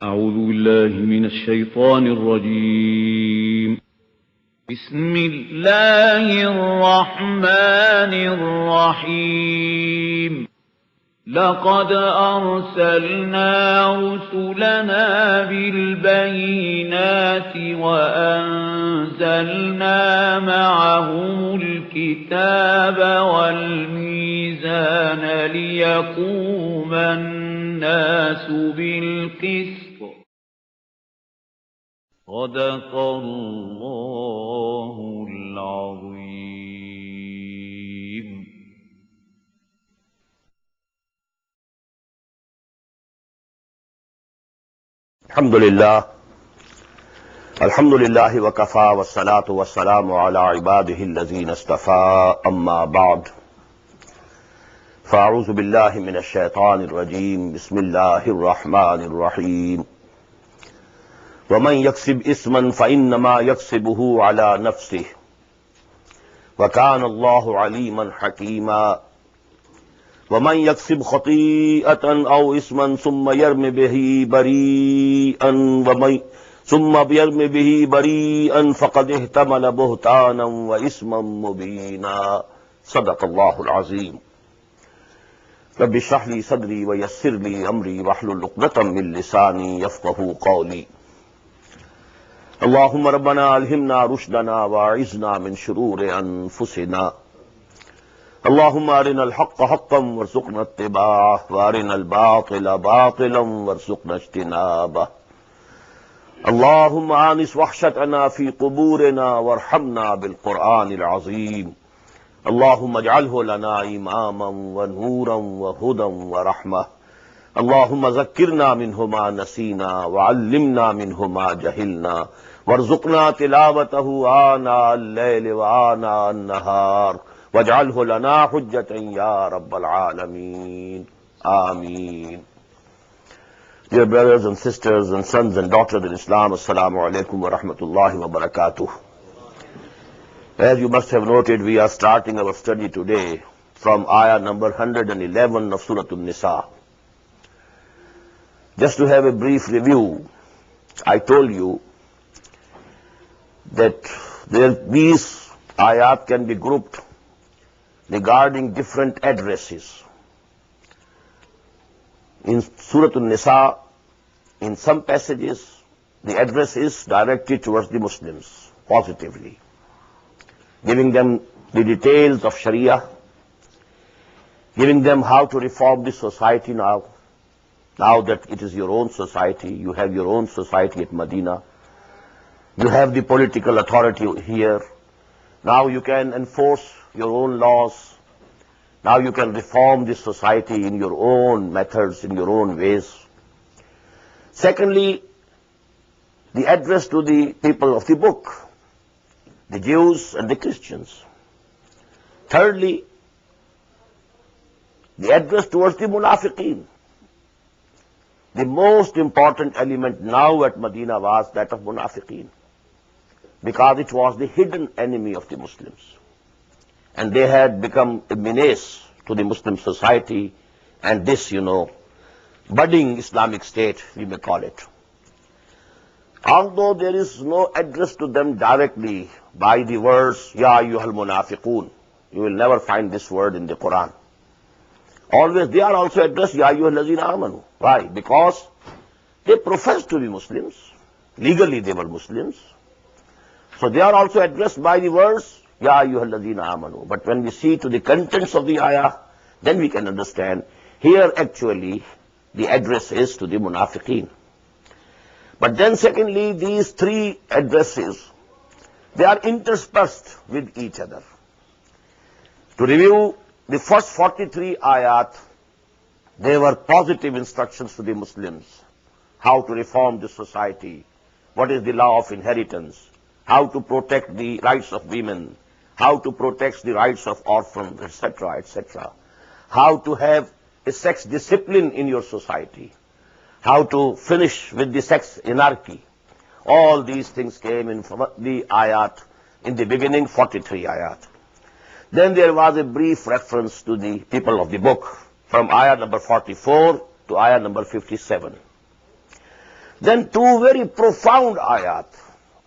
أعوذ بالله من الشيطان الرجيم. بسم الله الرحمن الرحيم. لقد أرسلنا رسلنا بالبينات وأنزلنا معهم الكتاب والميزان ليقوم الناس بالقسط. صدق الله العظيم. الحمد لله وكفى والصلاة والسلام على عباده الذين اصطفى أما بعد فأعوذ بالله من الشيطان الرجيم. بسم الله الرحمن الرحيم. ومن يكسب إثما فإنما يكسبه على نفسه وكان الله عليما حكيما. ومن يكسب خطيئة أو إثما ثم يرم به بريئا فقد احتمل بهتانا وإثما مبينا. صدق الله العظيم. رب اشرح لي صدري ويسر لي أمري واحلل عقدة من لساني يفقهوا قولي. اللهم ربنا ألهمنا رشدنا وأعذنا من شرور أنفسنا. اللهم أرنا الحق حقا وارزقنا اتباعه وأرنا الباطل باطلا وارزقنا اجتنابه. اللهم آنس وحشتنا في قبورنا وارحمنا بالقرآن العظيم. اللهم اجعله لنا إماما ونورا وهدى ورحمة. اللهم ذكرنا منه ما نسينا وعلمنا منه ما جهلنا وارزقنا تلاوته آناء الليل وآناء النهار واجعله لنا حجة يا رب العالمين. آمين. Dear brothers and sisters and sons and daughters in Islam, Assalamu alaikum wa rahmatullahi wa barakatuh. As you must have noted, we are starting our study today from ayah number 111 of Surah An-Nisa. Just to have a brief review, I told you that these ayat can be grouped regarding different addresses. In Surah An-Nisa, in some passages, the address is directed towards the Muslims positively, giving them the details of Sharia, giving them how to reform the society now that it is your own society. You have your own society at Medina. You have the political authority here. Now you can enforce your own laws. Now you can reform this society in your own methods, in your own ways. Secondly, the address to the people of the book, the Jews and the Christians. Thirdly, the address towards the munafiqeen. The most important element now at Medina was that of munafiqeen, because it was the hidden enemy of the Muslims. And they had become a menace to the Muslim society and this, budding Islamic state, we may call it. Although there is no address to them directly by the words, Ya ayyuhal munafiqun, you will never find this word in the Quran. Always they are also addressed, Ya ayyuhal lazina amanu. Why? Because they profess to be Muslims. Legally they were Muslims. So they are also addressed by the words, Ya ayyuhal ladhina amanu. But when we see to the contents of the ayah, then we can understand, here actually the address is to the munafiqeen. But then secondly, these three addresses, they are interspersed with each other. To review the first 43 ayat, they were positive instructions to the Muslims, how to reform the society, what is the law of inheritance, how to protect the rights of women, how to protect the rights of orphans, etc., etc. How to have a sex discipline in your society, how to finish with the sex anarchy. All these things came in from the ayat, in the beginning, 43 ayat. Then there was a brief reference to the people of the book, from ayat number 44 to ayat number 57. Then two very profound ayat,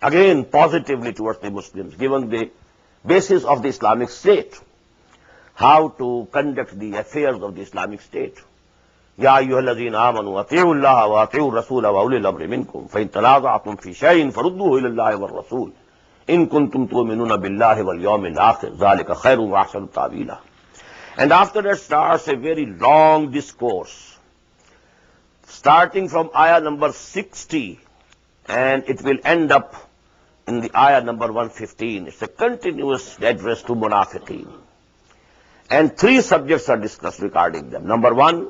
again positively towards the Muslims, given the basis of the Islamic State, how to conduct the affairs of the Islamic State. يا أيها الذين آمنوا أطيعوا الله وأطيعوا الرسول وأولي الأمر منكم فإن تنازعتم في شيء فردوه إلى الله والرسول إن كنتم تؤمنون بالله واليوم الآخر ذلك خير وأحسن تأويلا. And after that starts a very long discourse, starting from ayah number 60, and it will end up in the ayah number 115. It's a continuous address to munafiqeen. And three subjects are discussed regarding them. Number one,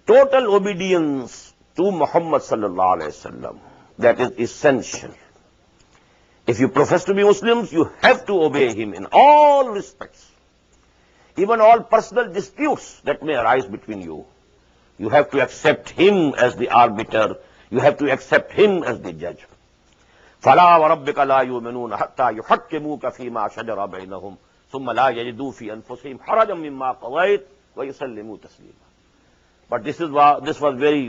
total obedience to Muhammad sallallahu alayhi wasallam. That is essential. If you profess to be Muslims, you have to obey him in all respects. Even all personal disputes that may arise between you, you have to accept him as the arbiter. You have to accept him as the judge. فَلَا وَرَبِّكَ لَا يُؤْمِنُونَ حَتَّى يُحَكِّمُوكَ فِي مَا شَجَرَ بَيْنَهُمْ ثُمَّ لَا يَجِدُوا فِي أَنفُسِهِمْ حَرَجًا مِمَّا قَضَيْتَ وَيُسَلِّمُوا تَسْلِيمًا. But this was very,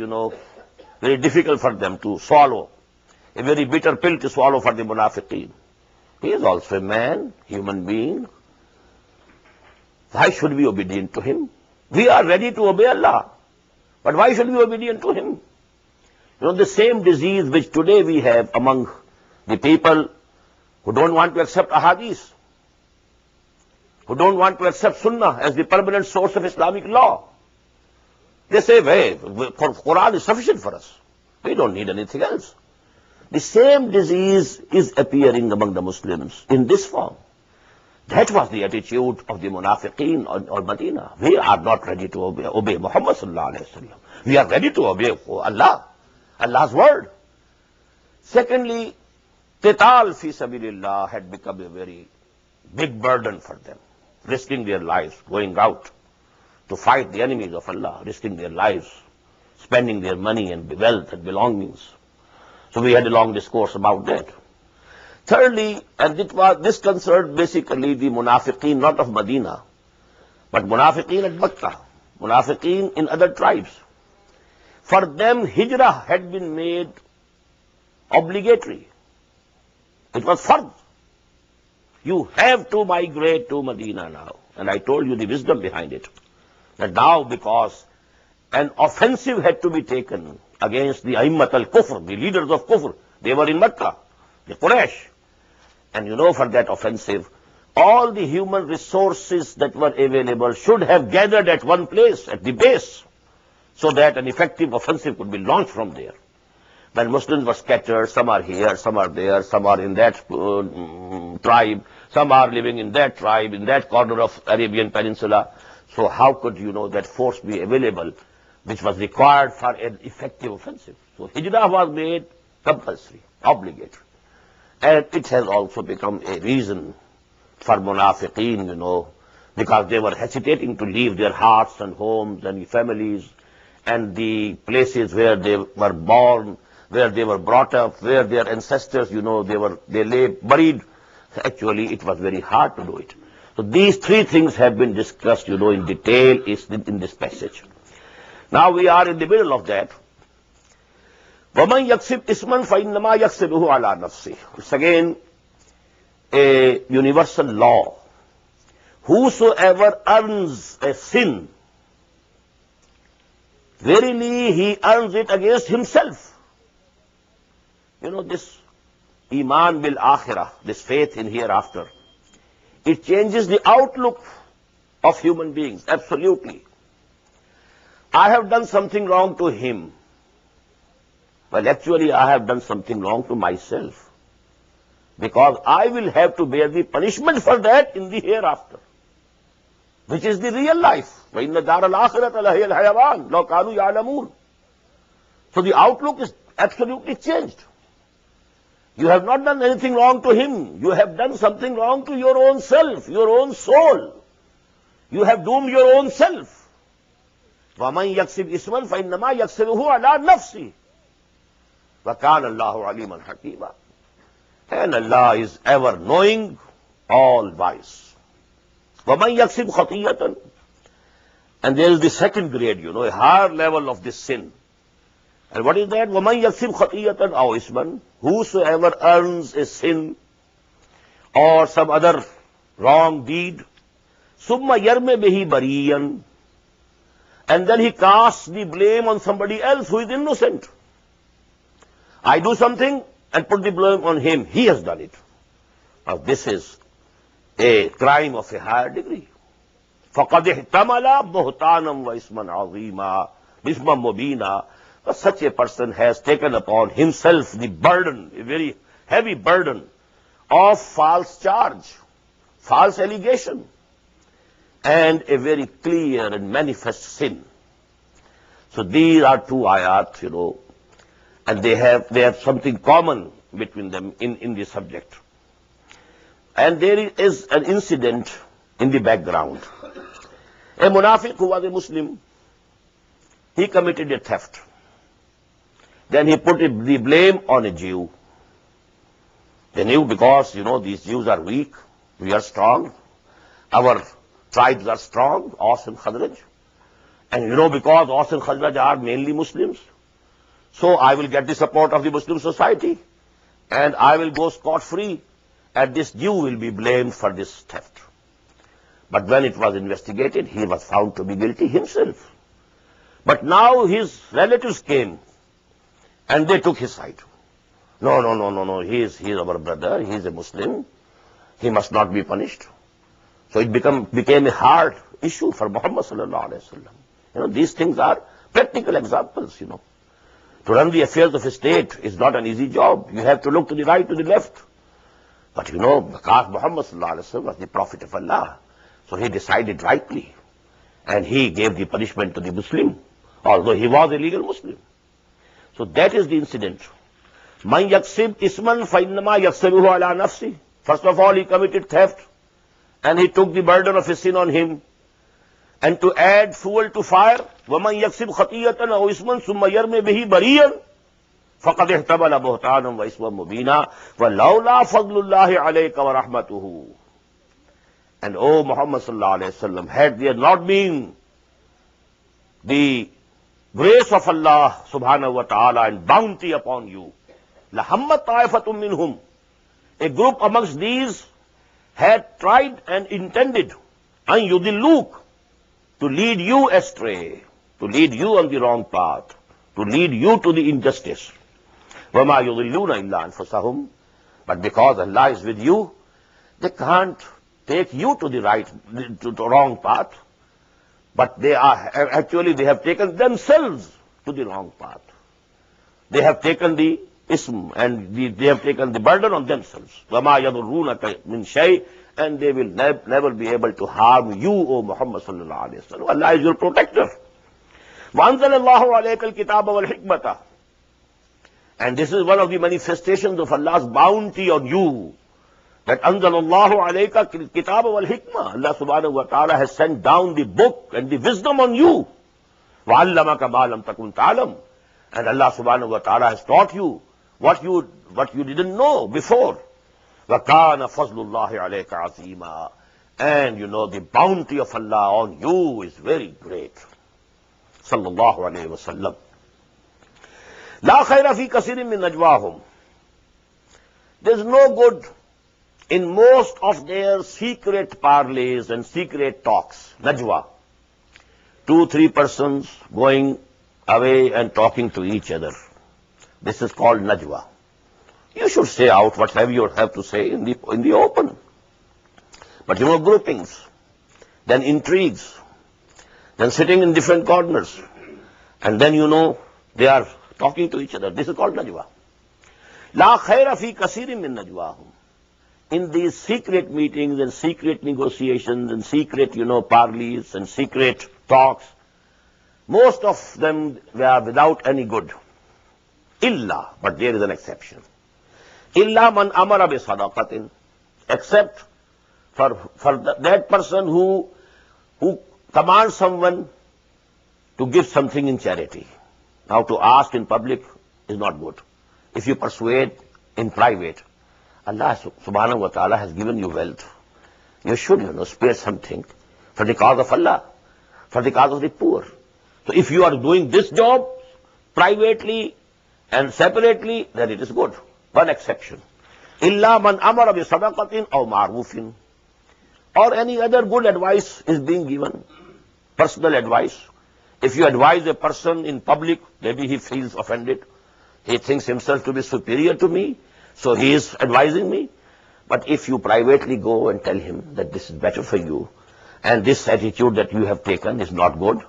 very difficult for them to swallow. A very bitter pill to swallow for the munafiqeen. He is also a man, human being. Why should we be obedient to him? We are ready to obey Allah. But why should we be obedient to him? The same disease which today we have among the people who don't want to accept ahadith, who don't want to accept sunnah as the permanent source of Islamic law. They say, hey, Quran is sufficient for us. We don't need anything else. The same disease is appearing among the Muslims in this form. That was the attitude of the munafiqeen or Medina. We are not ready to obey Muhammad sallallahu alayhi wa sallam. We are ready to obey Allah, Allah's word. Secondly, qital fi sabilillah had become a very big burden for them, risking their lives, going out to fight the enemies of Allah, risking their lives, spending their money and wealth and belongings. So we had a long discourse about that. Thirdly, and this concerned basically the munafiqeen not of Medina, but munafiqeen at Makkah, munafiqeen in other tribes. For them, hijrah had been made obligatory. It was fard. You have to migrate to Medina now. And I told you the wisdom behind it. That now, because an offensive had to be taken against the Aimmat al-Kufr, the leaders of Kufr, they were in Makkah, the Quraysh. And for that offensive, all the human resources that were available should have gathered at one place, at the base, so that an effective offensive could be launched from there. When Muslims were scattered, some are here, some are there, some are in that tribe, some are living in that tribe, in that corner of Arabian Peninsula. So how could, that force be available, which was required for an effective offensive? So hijrah was made compulsory, obligatory. And it has also become a reason for munafiqeen, because they were hesitating to leave their hearts and homes and families and the places where they were born, where they were brought up, where their ancestors, they lay buried. Actually, it was very hard to do it. So these three things have been discussed, in detail in this passage. Now we are in the middle of that. وَمَنْ يَكْسِبْ إِسْمًا فَإِنَّمَا يَكْسِبُهُ عَلَى نَفْسِهِ. It's again a universal law. Whosoever earns a sin, verily he earns it against himself. This iman bil akhirah, this faith in hereafter, it changes the outlook of human beings, absolutely. I have done something wrong to him. Well, actually, I have done something wrong to myself, because I will have to bear the punishment for that in the hereafter, which is the real life. وَإِنَّ دَارَ الْآخِرَةَ لَهِيَ الْحَيَوَانُ لَوْ كَانُوا يَعْلَمُونَ. So the outlook is absolutely changed. You have not done anything wrong to him. You have done something wrong to your own self, your own soul. You have doomed your own self. وَمَنْ يَكْسِبْ إِسْمًا فَإِنَّمَا يَكْسِبُهُ عَلَى نَفْسِهِ وَكَانَ اللَّهُ عَلِيمًا حَكِيمًا. And Allah is ever knowing, all wise. وَمَنْ يَكْسِبْ خَطِيَّةً. And there is the second grade, a higher level of this sin. And what is that? وَمَنْ يَكْسِبْ خَطِيَّةً أَوْ إِثْمًا, whosoever earns a sin or some other wrong deed, ثُمَّ يَرْمِ بِهِ بَرِيًّا, and then he casts the blame on somebody else who is innocent. I do something and put the blame on him. He has done it. Now this is a crime of a higher degree. فَقَدْ احْتَمَلَ بُهْتَانًا وَإِثْمًا عَظِيمًا بِإِثْمًا مُبِينًا. But such a person has taken upon himself the burden, a very heavy burden of false charge, false allegation, and a very clear and manifest sin. So these are two ayat, and they have something common between them in this subject. And there is an incident in the background. A munafiq who was a Muslim, he committed a theft. Then he put the blame on a Jew. They knew because, these Jews are weak, we are strong, our tribes are strong, Aus and Khazraj. And because Aus and Khazraj are mainly Muslims, so I will get the support of the Muslim society, and I will go scot-free, and this Jew will be blamed for this theft. But when it was investigated, he was found to be guilty himself. But now his relatives came, and they took his side. No, he is our brother, he is a Muslim, he must not be punished. So it became a hard issue for Muhammad sallallahu alaihi wasallam. These things are practical examples, To run the affairs of a state is not an easy job. You have to look to the right, to the left. But because Muhammad sallallahu alaihi wasallam was the Prophet of Allah, so he decided rightly. And he gave the punishment to the Muslim, although he was a legal Muslim. So that is the incident. Man yaksib isman fa innama yaksabuhu ala nafsi. First of all, he committed theft, and he took the burden of his sin on him. And to add fuel to fire, وَمَنْ يَكْسِبْ خَطِيَّةً أَوْ إِثْمًا ثُمَّ يَرْمِ بِهِ بَرِيًّا فَقَدْ احْتَمَلَ بُهْتَانًا وَإِثْمًا مُبِينًا وَلَوْلَا فَضْلُ اللَّهِ عَلَيْكَ وَرَحْمَتُهُ. And O Muhammad sallallahu alayhi wa sallam, had there not been the grace of Allah subhanahu wa ta'ala and bounty upon you, لَحَمَّتْ طَائِفَةٌ مِّنْهُمْ, a group amongst these had tried and intended أَن يُضِلُّوكَ, to lead you astray, to lead you on the wrong path, to lead you to the injustice. وَمَا يُضِلُّونَ إِلَّا أَنفُسَهُمْ. But because Allah is with you, they can't take you to the right, to the wrong path, but they have taken themselves to the wrong path. They have taken the ism and they have taken the burden on themselves. وَمَا يَضُرُّونَكَ مِنْ شَيْءٍ, and they will never be able to harm you, O Muhammad sallallahu alayhi wa sallam. Allah is your protector. وَأَنزَلَ اللَّهُ عَلَيْكَ الْكِتَابَ وَالْحِكْمَةَ. And this is one of the manifestations of Allah's bounty on you, that أَنزَلَ اللَّهُ عَلَيْكَ الْكِتَابَ وَالْحِكْمَةَ. Allah subhanahu wa ta'ala has sent down the book and the wisdom on you. وَعَلَّمَكَ مَا لَمْ تَكُنْ تَعْلَمْ. And Allah subhanahu wa ta'ala has taught you what you didn't know before. وَكَانَ فَضْلُ اللَّهِ عَلَيْكَ عَظِيمًا. And the bounty of Allah on you is very great. Sallallahu alayhi wa sallam. لَا خَيْرَ فِي كَثِيرٍ مِّن نَجْوَاهُمْ. There's no good in most of their secret parleys and secret talks. Najwa. 2-3 persons going away and talking to each other. This is called najwa. You should say out whatever you have to say in the open. But groupings, then intrigues, then sitting in different corners, and then they are talking to each other. This is called najwa. La khayra fi kasirin min najwahum. In these secret meetings and secret negotiations and secret, parleys and secret talks, most of them were without any good. Illa, but there is an exception. Illa man amara bi sadaqatin, except for that person who commands someone to give something in charity. Now to ask in public is not good. If you persuade in private, Allah subhanahu wa ta'ala has given you wealth. You should, spare something for the cause of Allah, for the cause of the poor. So if you are doing this job, privately and separately, then it is good. One exception. Illa man amara bi sadaqatin aw ma'rufin. Or any other good advice is being given. Personal advice. If you advise a person in public, maybe he feels offended. He thinks himself to be superior to me, so he is advising me. But if you privately go and tell him that this is better for you, and this attitude that you have taken is not good,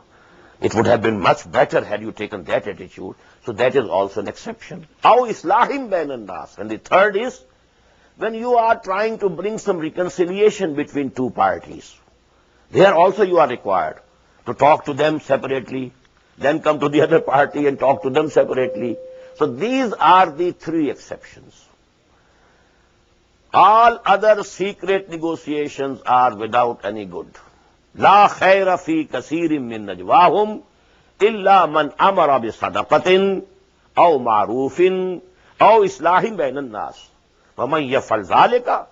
it would have been much better had you taken that attitude. So that is also an exception. Aw islahim bainan nas. And the third is, when you are trying to bring some reconciliation between two parties, there also you are required to talk to them separately, then come to the other party and talk to them separately. So these are the three exceptions. All other secret negotiations are without any good. La khayra fi kasirin min najwahum illa man amara bi sadaqatin aw ma'rufin aw islahin bainan nas. وَمَنْ يَفْعَلْ ذَلِكَ.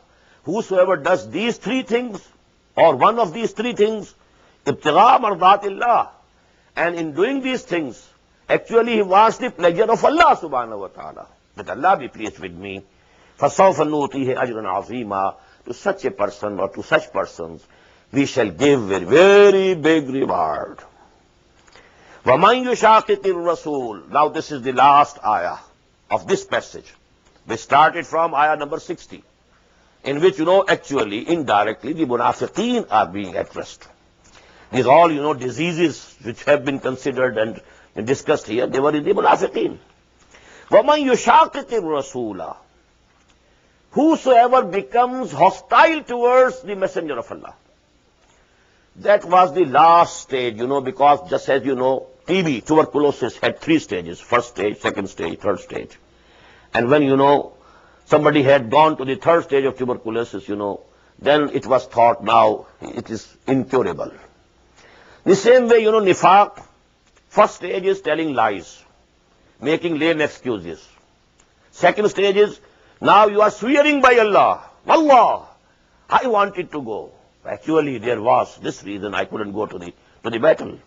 Whosoever does these three things, or one of these three things, ibtigha mardat Allah, and in doing these things, actually he wants the pleasure of Allah subhanahu wa ta'ala, that Allah be pleased with me. فَسَوْفَ نُؤْتِيهِ أَجْرًا عَظِيمًا. To such a person or to such persons, we shall give a very big reward. وَمَنْ يُشَاقِقِ الرَّسُولِ. Now this is the last ayah of this passage. We started from ayah number 60, in which, actually, indirectly, the munafiqeen are being addressed. These all, diseases which have been considered and discussed here, they were in the munafiqeen. وَمَنْ يُشَاقِقِ الرَّسُولَ. Whosoever becomes hostile towards the messenger of Allah. That was the last stage, because just as TB, tuberculosis, had three stages: first stage, second stage, third stage. And when, somebody had gone to the third stage of tuberculosis, then it was thought now it is incurable. The same way, nifaq, first stage is telling lies, making lame excuses. Second stage is, now you are swearing by Allah. Allah, I wanted to go. Actually, there was this reason I couldn't go to the battle.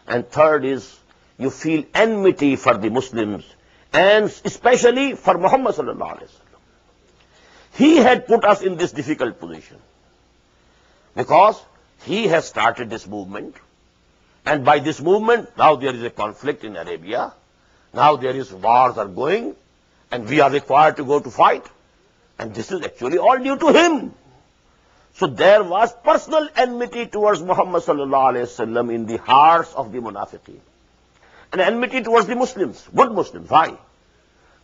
And third is, you feel enmity for the Muslims, and especially for Muhammad sallallahu alaihi wasallam. He had put us in this difficult position because he has started this movement, and by this movement, now there is a conflict in Arabia, now there is wars are going, and we are required to go to fight, and this is actually all due to him. So there was personal enmity towards Muhammad sallallahu alaihi wasallam in the hearts of the munafiqeen. And enmity towards the Muslims, good Muslims. Why?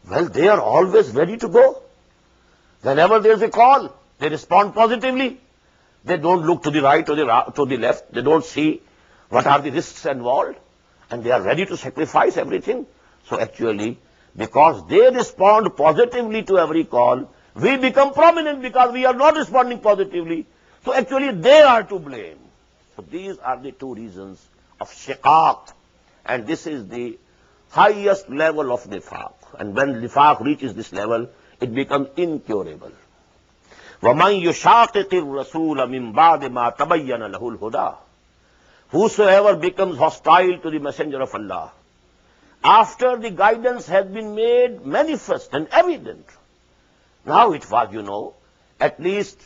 Well, they are always ready to go. Whenever there is a call, they respond positively. They don't look to the right or to the left. They don't see what are the risks involved. And they are ready to sacrifice everything. So actually, because they respond positively to every call, we become prominent because we are not responding positively. So actually, they are to blame. So these are the two reasons of shiqaq. And this is the highest level of nifaq. And when nifaq reaches this level, it becomes incurable. وَمَنْ يُشَاقِقِ الرَّسُولَ مِنْ بَعْدِ مَا تَبَيَّنَ لَهُ الْهُدَى. Whosoever becomes hostile to the messenger of Allah, after the guidance has been made manifest and evident. Now it was, at least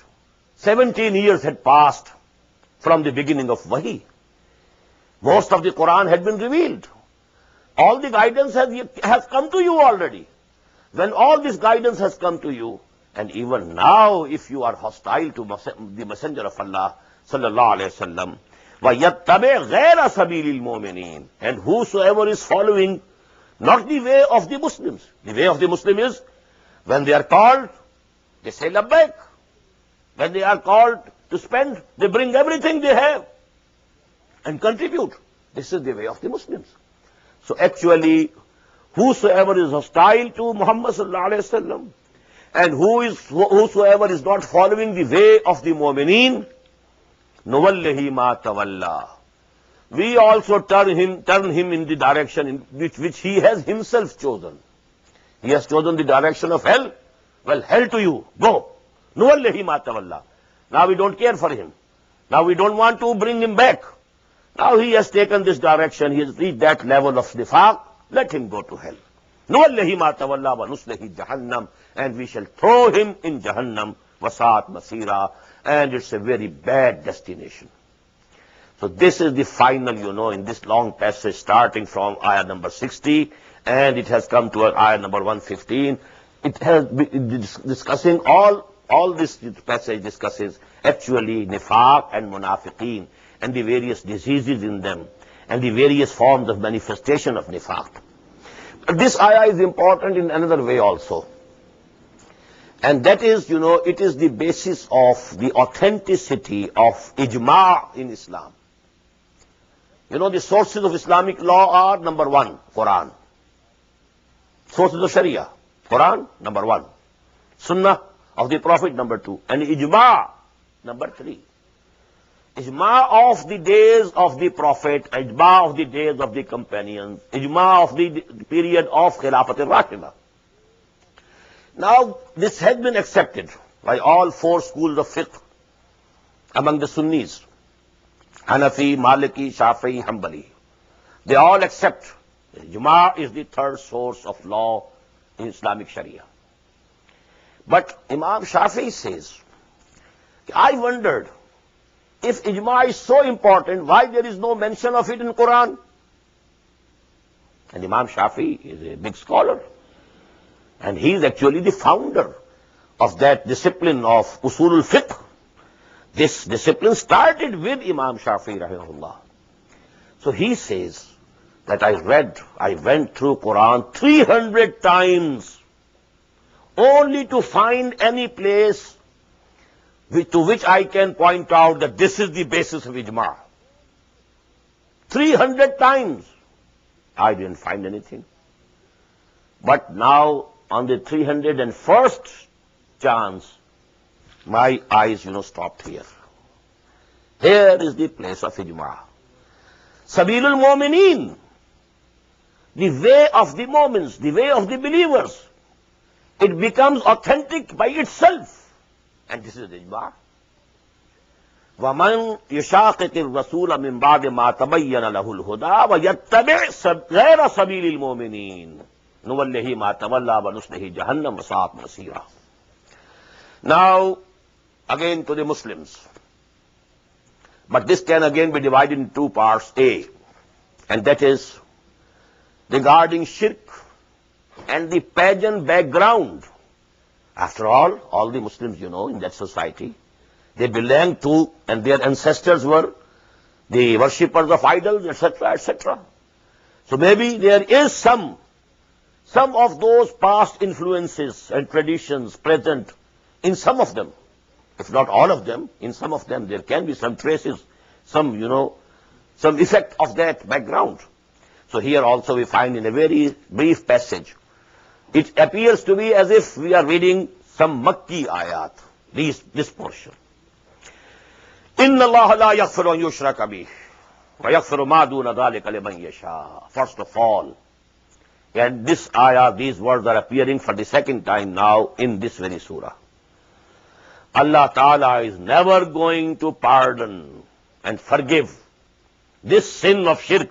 17 years had passed from the beginning of Wahi. Most of the Quran had been revealed. All the guidance has come to you already. When all this guidance has come to you, and even now if you are hostile to the Messenger of Allah, sallallahu alayhi wasallam, وَيَتَّبِعْ غَيْرَ سَبِيلِ الْمُؤْمِنِينَ, and whosoever is following not the way of the Muslims. The way of the Muslim is, when they are called, they say labbaik. When they are called to spend, they bring everything they have and contribute. This is the way of the Muslims. So actually, whosoever is hostile to Muhammad sallallahu alaihi wasallam, and whosoever is not following the way of the mu'mineen, nuwallihi ma tawalla. We also turn him in the direction in which he has himself chosen. He has chosen the direction of hell. Well, hell to you. Go. Nuwallihi ma tawalla. Now we don't care for him. Now we don't want to bring him back. Now he has taken this direction. He has reached that level of nifaq. let him go to hell. نُوَلِّهِ مَا تَوَلَّى وَنُصْلِهِ جَهَنَّمَ, and we shall throw him in Jahannam, وَسَاءَتْ مَصِيرًا, and it's a very bad destination. So this is the final, in this long passage starting from ayah number 60, and it has come to ayah number 115. It has been discussing all this passage discusses actually nifaq and munafiqeen and the various diseases in them and the various forms of manifestation of nifaq. But this ayah is important in another way also. And that is, it is the basis of the authenticity of ijma' in Islam. The sources of Islamic law are, number one, Quran. Sources of Sharia, Quran, number one. Sunnah of the Prophet, number two. And ijma', number three. Ijma' of the days of the Prophet, ijma' of the days of the companions, ijma' of the period of Khilafat al-Rashida. Now, this has been accepted by all four schools of fiqh among the Sunnis. Hanafi, Maliki, Shafi'i, Hanbali. They all accept that ijma' is the third source of law in Islamic Sharia. But Imam Shafi'i says, I wondered, if ijma' is so important, why there is no mention of it in Quran? And Imam Shafi'i is a big scholar. And he is actually the founder of that discipline of Usulul Fiqh. This discipline started with Imam Shafi'i rahimahullah. So he says that I went through Quran 300 times only to find any place to which I can point out that this is the basis of ijma'. 300 times. I didn't find anything. But now, on the 301st chance, my eyes, stopped here. Here is the place of ijma'. Sabilul Mu'mineen, the way of the Mu'mins, the way of the believers. It becomes authentic by itself. And this is ijma'. وَمَنْ يُشَاقِقِ الرَّسُولَ مِنْ بَعْدِ مَا تَبَيَّنَ لَهُ الْهُدَى وَيَتَّبِعْ غَيْرَ سَبِيلِ الْمُؤْمِنِينَ نُوَلِّهِ مَا تَوَلَّى وَنُصْلِهِ جَهَنَّمَ وَسَاءَتْ مَصِيرًا. Now, again to the Muslims. But this can again be divided in two parts. A, and that is regarding shirk and the pagan background. After all the Muslims, in that society, they belong to, and their ancestors were the worshippers of idols, etc., etc. So maybe there is some of those past influences and traditions present in some of them. If not all of them, in some of them there can be some traces, some effect of that background. So here also we find in a very brief passage, it appears to be as if we are reading some Makki ayat, this portion. Inna Allah la yaghfiru an yushraka bih wa yaghfiru ma duna dhalika liman yasha. First of all, and this ayah, these words are appearing for the second time now in this very surah. Allah Ta'ala is never going to pardon and forgive this sin of shirk,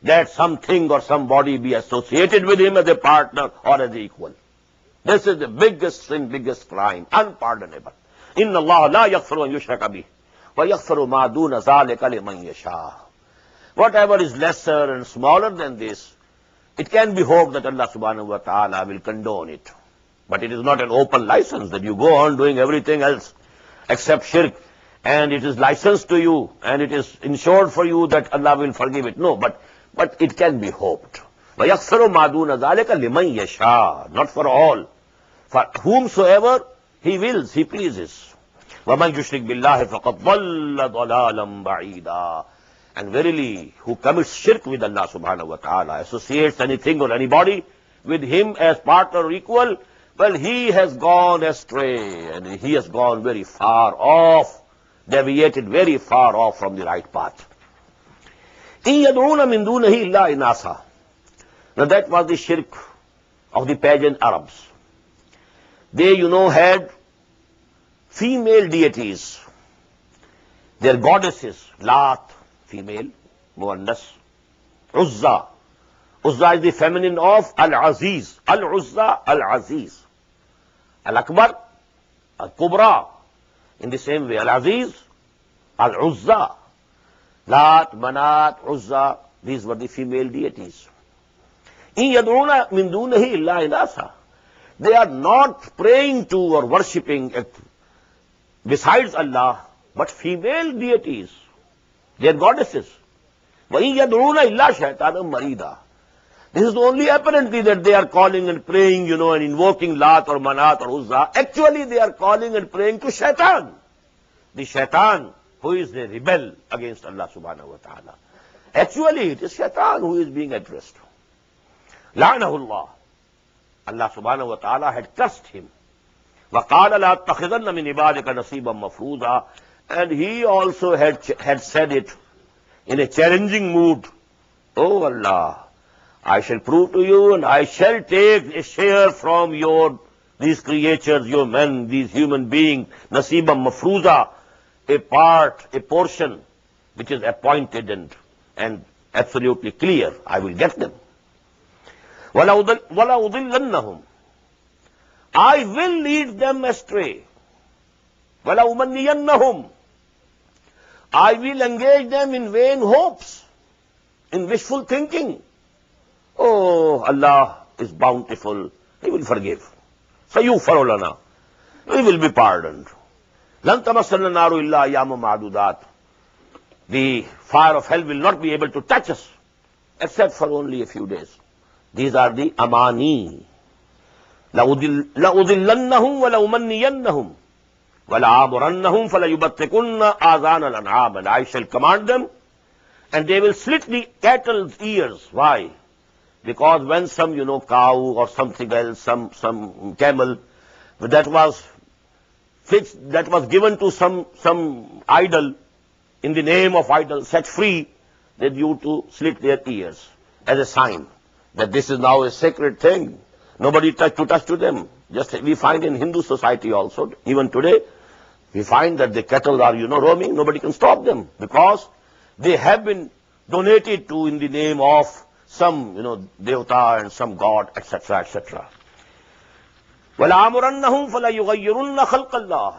that something or somebody be associated with him as a partner or as an equal. This is the biggest sin, biggest crime, unpardonable. Inna Allah la yaghfiru an yushraka bih wa yaghfiru ma duna dhalika liman yasha. Whatever is lesser and smaller than this, it can be hoped that Allah subhanahu wa ta'ala will condone it. But it is not an open license that you go on doing everything else except shirk, and it is licensed to you, and it is ensured for you that Allah will forgive it. No, but it can be hoped. وَيَغْفِرُ مَا دُونَ ذَلِكَ لِمَنْ يَشَاءُ. Not for all. For whomsoever He wills, He pleases. وَمَنْ يُشْرِكْ بِاللَّهِ فَقَدْ ضَلَّ ضَلَالًا بَعِيدًا. And verily, who commits shirk with Allah subhanahu wa ta'ala, associates anything or anybody with Him as partner or equal, well, he has gone astray, and he has gone very far off, deviated very far off from the right path. إِن يَدْعُونَ مِن دُونِهِ إِلَّا إِنَاثًا. Now that was the shirk of the pagan Arabs. They, had female deities, their goddesses, Lat, female, Muannas, Uzza, Uzza is the feminine of Al-Aziz. Al-Uzza, Al-Aziz. Al-Akbar, Al-Kubra. In the same way, Al-Aziz, Al-Uzza. Lat, Manat, Uzza, these were the female deities. In yad'una min dunihi illa inasa. They are not praying to or worshipping besides Allah, but female deities. They are goddesses. وَإِن يَدْعُونَ إِلَّا شَيْطَانًا مَرِيدًا. This is only apparently that they are calling and praying, and invoking Lat or Manat or Uzza. Actually, they are calling and praying to Shaitan. The Shaitan who is the rebel against Allah subhanahu wa ta'ala. Actually, it is Shaitan who is being addressed. La'nahullah. Allah subhanahu wa ta'ala had cursed him. وَقَالَ لَا تَّخِذَنَّ مِنْ عِبَادِكَ نَصِيبًا مَفْرُوضًا. And he also had said it in a challenging mood. Oh Allah, I shall prove to you and I shall take a share from these creatures, your men, these human beings, nasiban mafruza, a part, a portion which is appointed and absolutely clear. I will get them. وَلَا أُضِلَّنَّهُمْ. I will lead them astray. وَلَا أُمَنِّيَنَّهُمْ. I will engage them in vain hopes, in wishful thinking. Oh, Allah is bountiful. He will forgive. سَيُغْفَرُ لَنَا. We will be pardoned. لَن تَمَسَّنَا النَّارُ إِلَّا أَيَّامًا مَعْدُودَاتٍ. The fire of hell will not be able to touch us except for only a few days. These are the amani. لَأُضِلَّنَّهُمْ وَلَأُمَنِّيَنَّهُمْ وَلَآمُرَنَّهُمْ فَلَيُبَتِّكُنَّ آذَانَ الْأَنْعَامِ. And I shall command them, and they will slit the cattle's ears. Why? Because when some, cow or something else, some camel, that was fixed, that was given to some idol, in the name of idol, set free, they used to slit their ears as a sign that this is now a sacred thing. Nobody touch to them. Just we find in Hindu society also, even today, we find that the cattle are, roaming. Nobody can stop them because they have been donated to in the name of some, devata and some god, etc., etc. وَلَآمُرَنَّهُمْ فَلَيُغَيِّرُنَّ خَلْقَ اللَّهِ.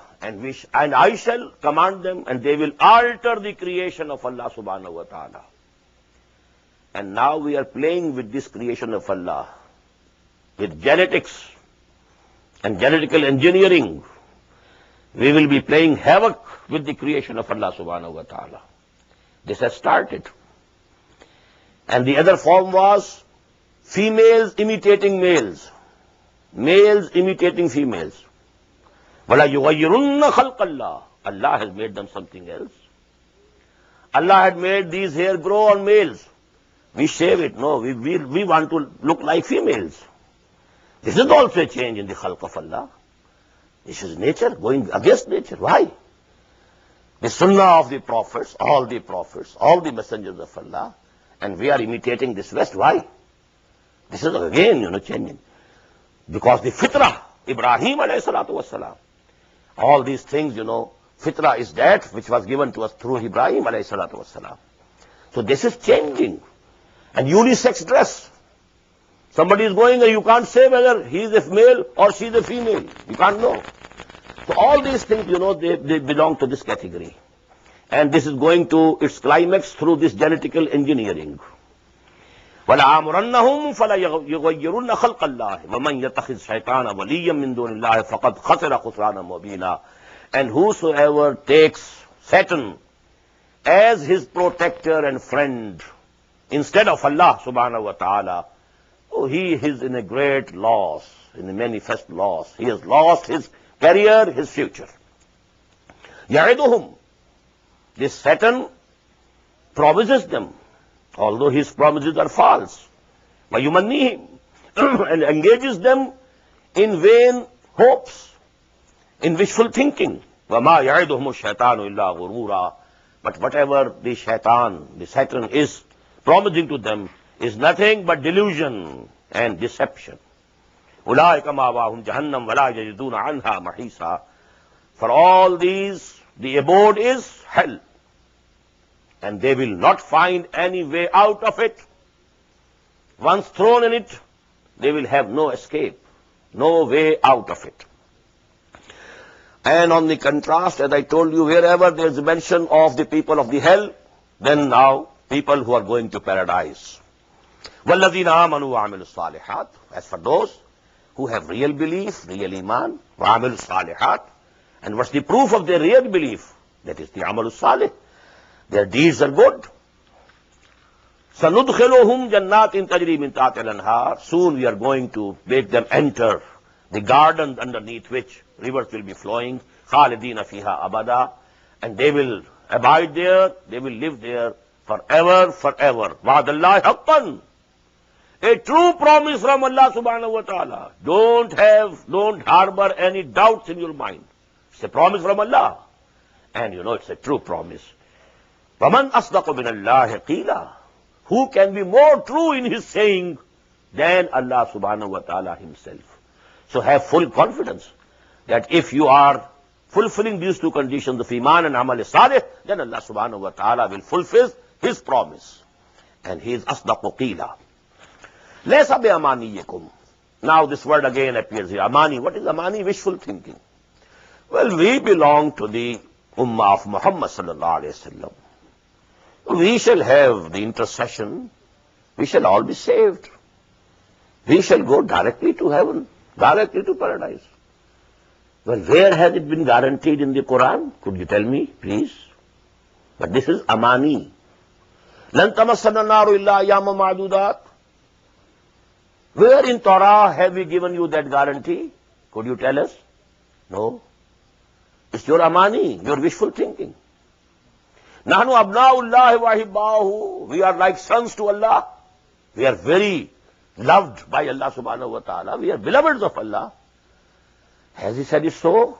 And I shall command them, and they will alter the creation of Allah subhanahu wa ta'ala. And now we are playing with this creation of Allah, with genetics and genetical engineering. We will be playing havoc with the creation of Allah subhanahu wa ta'ala. This has started. And the other form was females imitating males, males imitating females. وَلَا يُغَيِّرُنَّ خَلْقَ اللَّهِ. Allah has made them something else. Allah had made these hair grow on males. We shave it. No, we want to look like females. This is also a change in the khalq of Allah. This is nature going against nature. Why? The sunnah of the prophets, all the messengers of Allah, and we are imitating this West. Why? This is again, changing. Because the fitrah, Ibrahim alayhi salatu wassalam, all these things, fitrah is that which was given to us through Ibrahim alayhi salatu wassalam. So this is changing. And unisex dress. Somebody is going and you can't say whether he is a male or she is a female. You can't know. So all these things, they belong to this category. And this is going to its climax through this genetical engineering. وَلَآمُرَنَّهُمْ فَلَيُغَيِّرُنَّ خَلْقَ اللَّهِ وَمَنْ يَتَّخِذْ شَيْطَانًا وَلِيًّا مِنْ دُونِ اللَّهِ فَقَدْ خَسِرَ خُسْرَانًا مُبِينًا. And whosoever takes Satan as his protector and friend instead of Allah subhanahu wa ta'ala, he is in a great loss, in a manifest loss. He has lost his career, his future. يَعِدُهُمْ. This Satan promises them, although his promises are false. وَيُمَنِّيهِمْ. And engages them in vain hopes, in wishful thinking. وَمَا يَعِدُهُمُ الشَّيْطَانُ إِلَّا غُرُورًا. But whatever the Satan is promising to them is nothing but delusion and deception. أُولَٰئِكَ مَأْوَاهُمْ جَهَنَّمْ وَلَا يَجِدُونَ عَنْهَا مَحِيصًا. For all these, the abode is hell, and they will not find any way out of it. Once thrown in it, they will have no escape, no way out of it. And on the contrast, as I told you, wherever there is mention of the people of the hell, then now people who are going to paradise. وَالَّذِينَ آمَنُوا وَعَمِلُوا الصَّالِحَاتِ. As for those who have real belief, real iman, وَعَمِلُوا الصَّالِحَاتِ. And what's the proof of their real belief? That is the amal salih. Their deeds are good. سَنُدْخِلُهُمْ جَنَّاتٍ تَجْرِي مِنْ تَحْتِهَا الْأَنْهَارُ. Soon we are going to make them enter the garden underneath which rivers will be flowing. خَالِدِينَ فِيهَا أَبَدًا. And they will abide there, they will live there forever, forever. وَعْدَ اللَّهِ حَقًّا. A true promise from Allah subhanahu wa ta'ala. Don't harbor any doubts in your mind. It's a promise from Allah. And you know it's a true promise. وَمَنْ أَصْدَقُ مِنَ اللَّهِ قِيلًا. Who can be more true in his saying than Allah subhanahu wa ta'ala himself? So have full confidence that if you are fulfilling these two conditions of iman and amal salih, then Allah subhanahu wa ta'ala will fulfill his promise. And he is asdaqu qila. Laysa bi amaniyikum. Now this word again appears here. Amani. What is amani? Wishful thinking. Well, we belong to the ummah of Muhammad sallallahu alayhi wa sallam. We shall have the intercession. We shall all be saved. We shall go directly to heaven, directly to paradise. Well, where has it been guaranteed in the Quran? Could you tell me, please? But this is amani. Lan tamassana naru illa ayyama ma'dudat. Where in Torah have we given you that guarantee? Could you tell us? No. It's your amani, your wishful thinking. Nahnu abna'ullahi wa hibbahu. We are like sons to Allah. We are very loved by Allah subhanahu wa ta'ala. We are beloveds of Allah. Has he said it so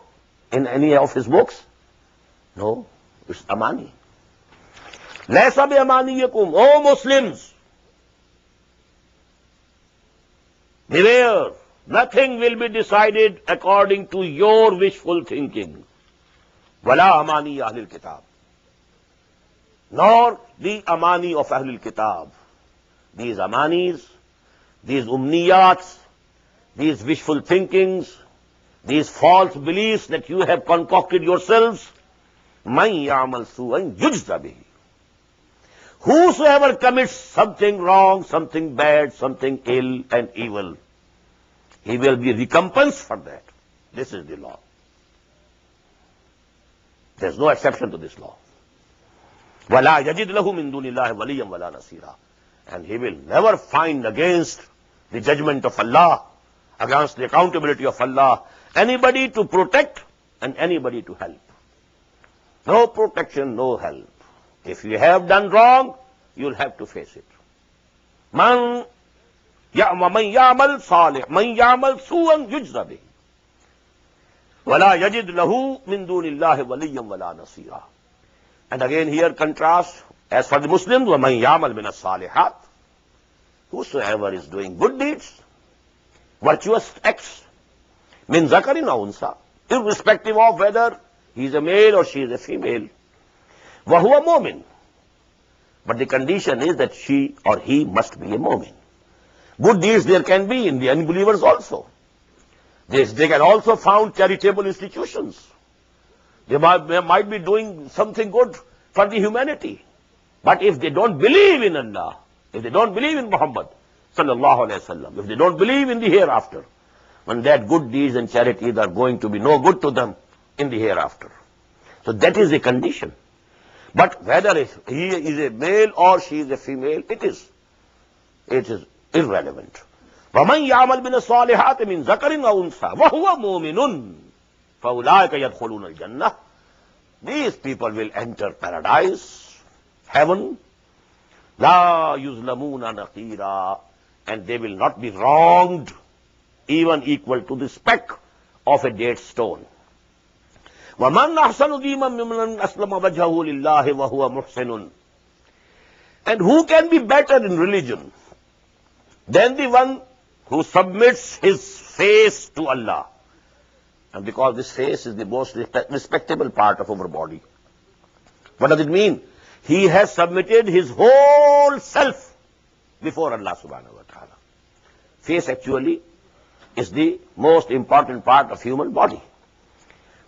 in any of his books? No. It's amani. Laysa bi amaniyikum. O Muslims, beware. Nothing will be decided according to your wishful thinking. Wala amani ahlil kitab. Nor the amani of Ahlul Kitab. These amanis, these umniyats, these wishful thinkings, these false beliefs that you have concocted yourselves, man ya'mal su'an yujza bihi. Whosoever commits something wrong, something bad, something ill and evil, he will be recompensed for that. This is the law. There is no exception to this law. وَلَا يَجِدْ لَهُ مِن دُونِ اللَّهِ وَلِيًّا وَلَا نَصِيرًا. And he will never find against the judgment of Allah, against the accountability of Allah, anybody to protect and anybody to help. No protection, no help. If you have done wrong, you'll have to face it. Man ya'mal salih, man ya'mal su'an yujza bihi. وَلَا يَجِدْ لَهُ مِن دُونِ اللَّهِ وَلِيًّا وَلَا نَصِيرًا. And again here contrast, as for the Muslims, وَمَنْ يَعْمَلْ مِنَ الصَّالِحَاتِ. Whosoever is doing good deeds, virtuous acts, min zakarin aw unsa, irrespective of whether he is a male or she is a female, وَهُوَ مُؤْمِن. But the condition is that she or he must be a mu'min. Good deeds there can be in the unbelievers also. They can also found charitable institutions. They might be doing something good for the humanity. But if they don't believe in Allah, if they don't believe in Muhammad sallallahu alayhi wasallam, if they don't believe in the hereafter, then that good deeds and charities are going to be no good to them in the hereafter. So that is a condition. But whether he is a male or she is a female, it is irrelevant. وَمَنْ يَعْمَلْ مِنَ الصَّالِحَاتِ مِنْ ذَكَرٍ أَوْ أُنْثَىٰ وَهُوَ مُؤْمِنٌ فَأُولَٰئِكَ يَدْخُلُونَ الْجَنَّةَ. These people will enter paradise, heaven, لَا يُظْلَمُونَ نَقِيرًا, and they will not be wronged, even equal to the speck of a date stone. وَمَنْ أَحْسَنُ دِينًا مِمَّنْ أَسْلَمَ وَجْهَهُ لِلَّهِ وَهُوَ مُحْسِنٌ. And who can be better in religion than the one who submits his face to Allah? And because this face is the most respectable part of our body. What does it mean? He has submitted his whole self before Allah subhanahu wa ta'ala. Face actually is the most important part of human body.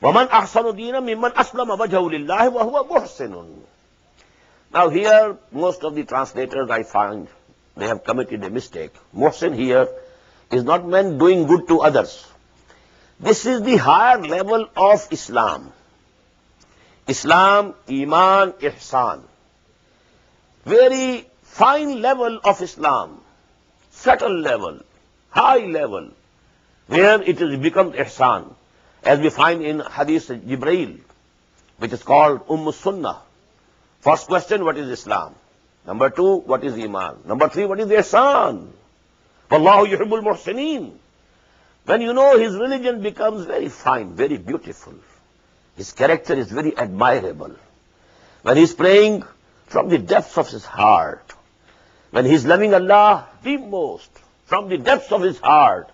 وَمَنْ أَحْسَنُ دِينًا مِمَّنْ أَسْلَمَ وَجْهَهُ لِلَّهِ وَهُوَ مُحْسِنٌ. Now here, most of the translators I find, they have committed a mistake. Muhsin here is not meant doing good to others. This is the higher level of Islam. Islam, Iman, Ihsan. Very fine level of Islam. Subtle level, high level, where it has become Ihsan. As we find in Hadith Jibreel, which is called Sunnah. First question, what is Islam? Number two, what is Iman? Number three, what is Ihsan? Wallahu yuhibbul muhsineen. When you know his religion becomes very fine, very beautiful. His character is very admirable. When he is praying from the depths of his heart, when he is loving Allah the most, from the depths of his heart.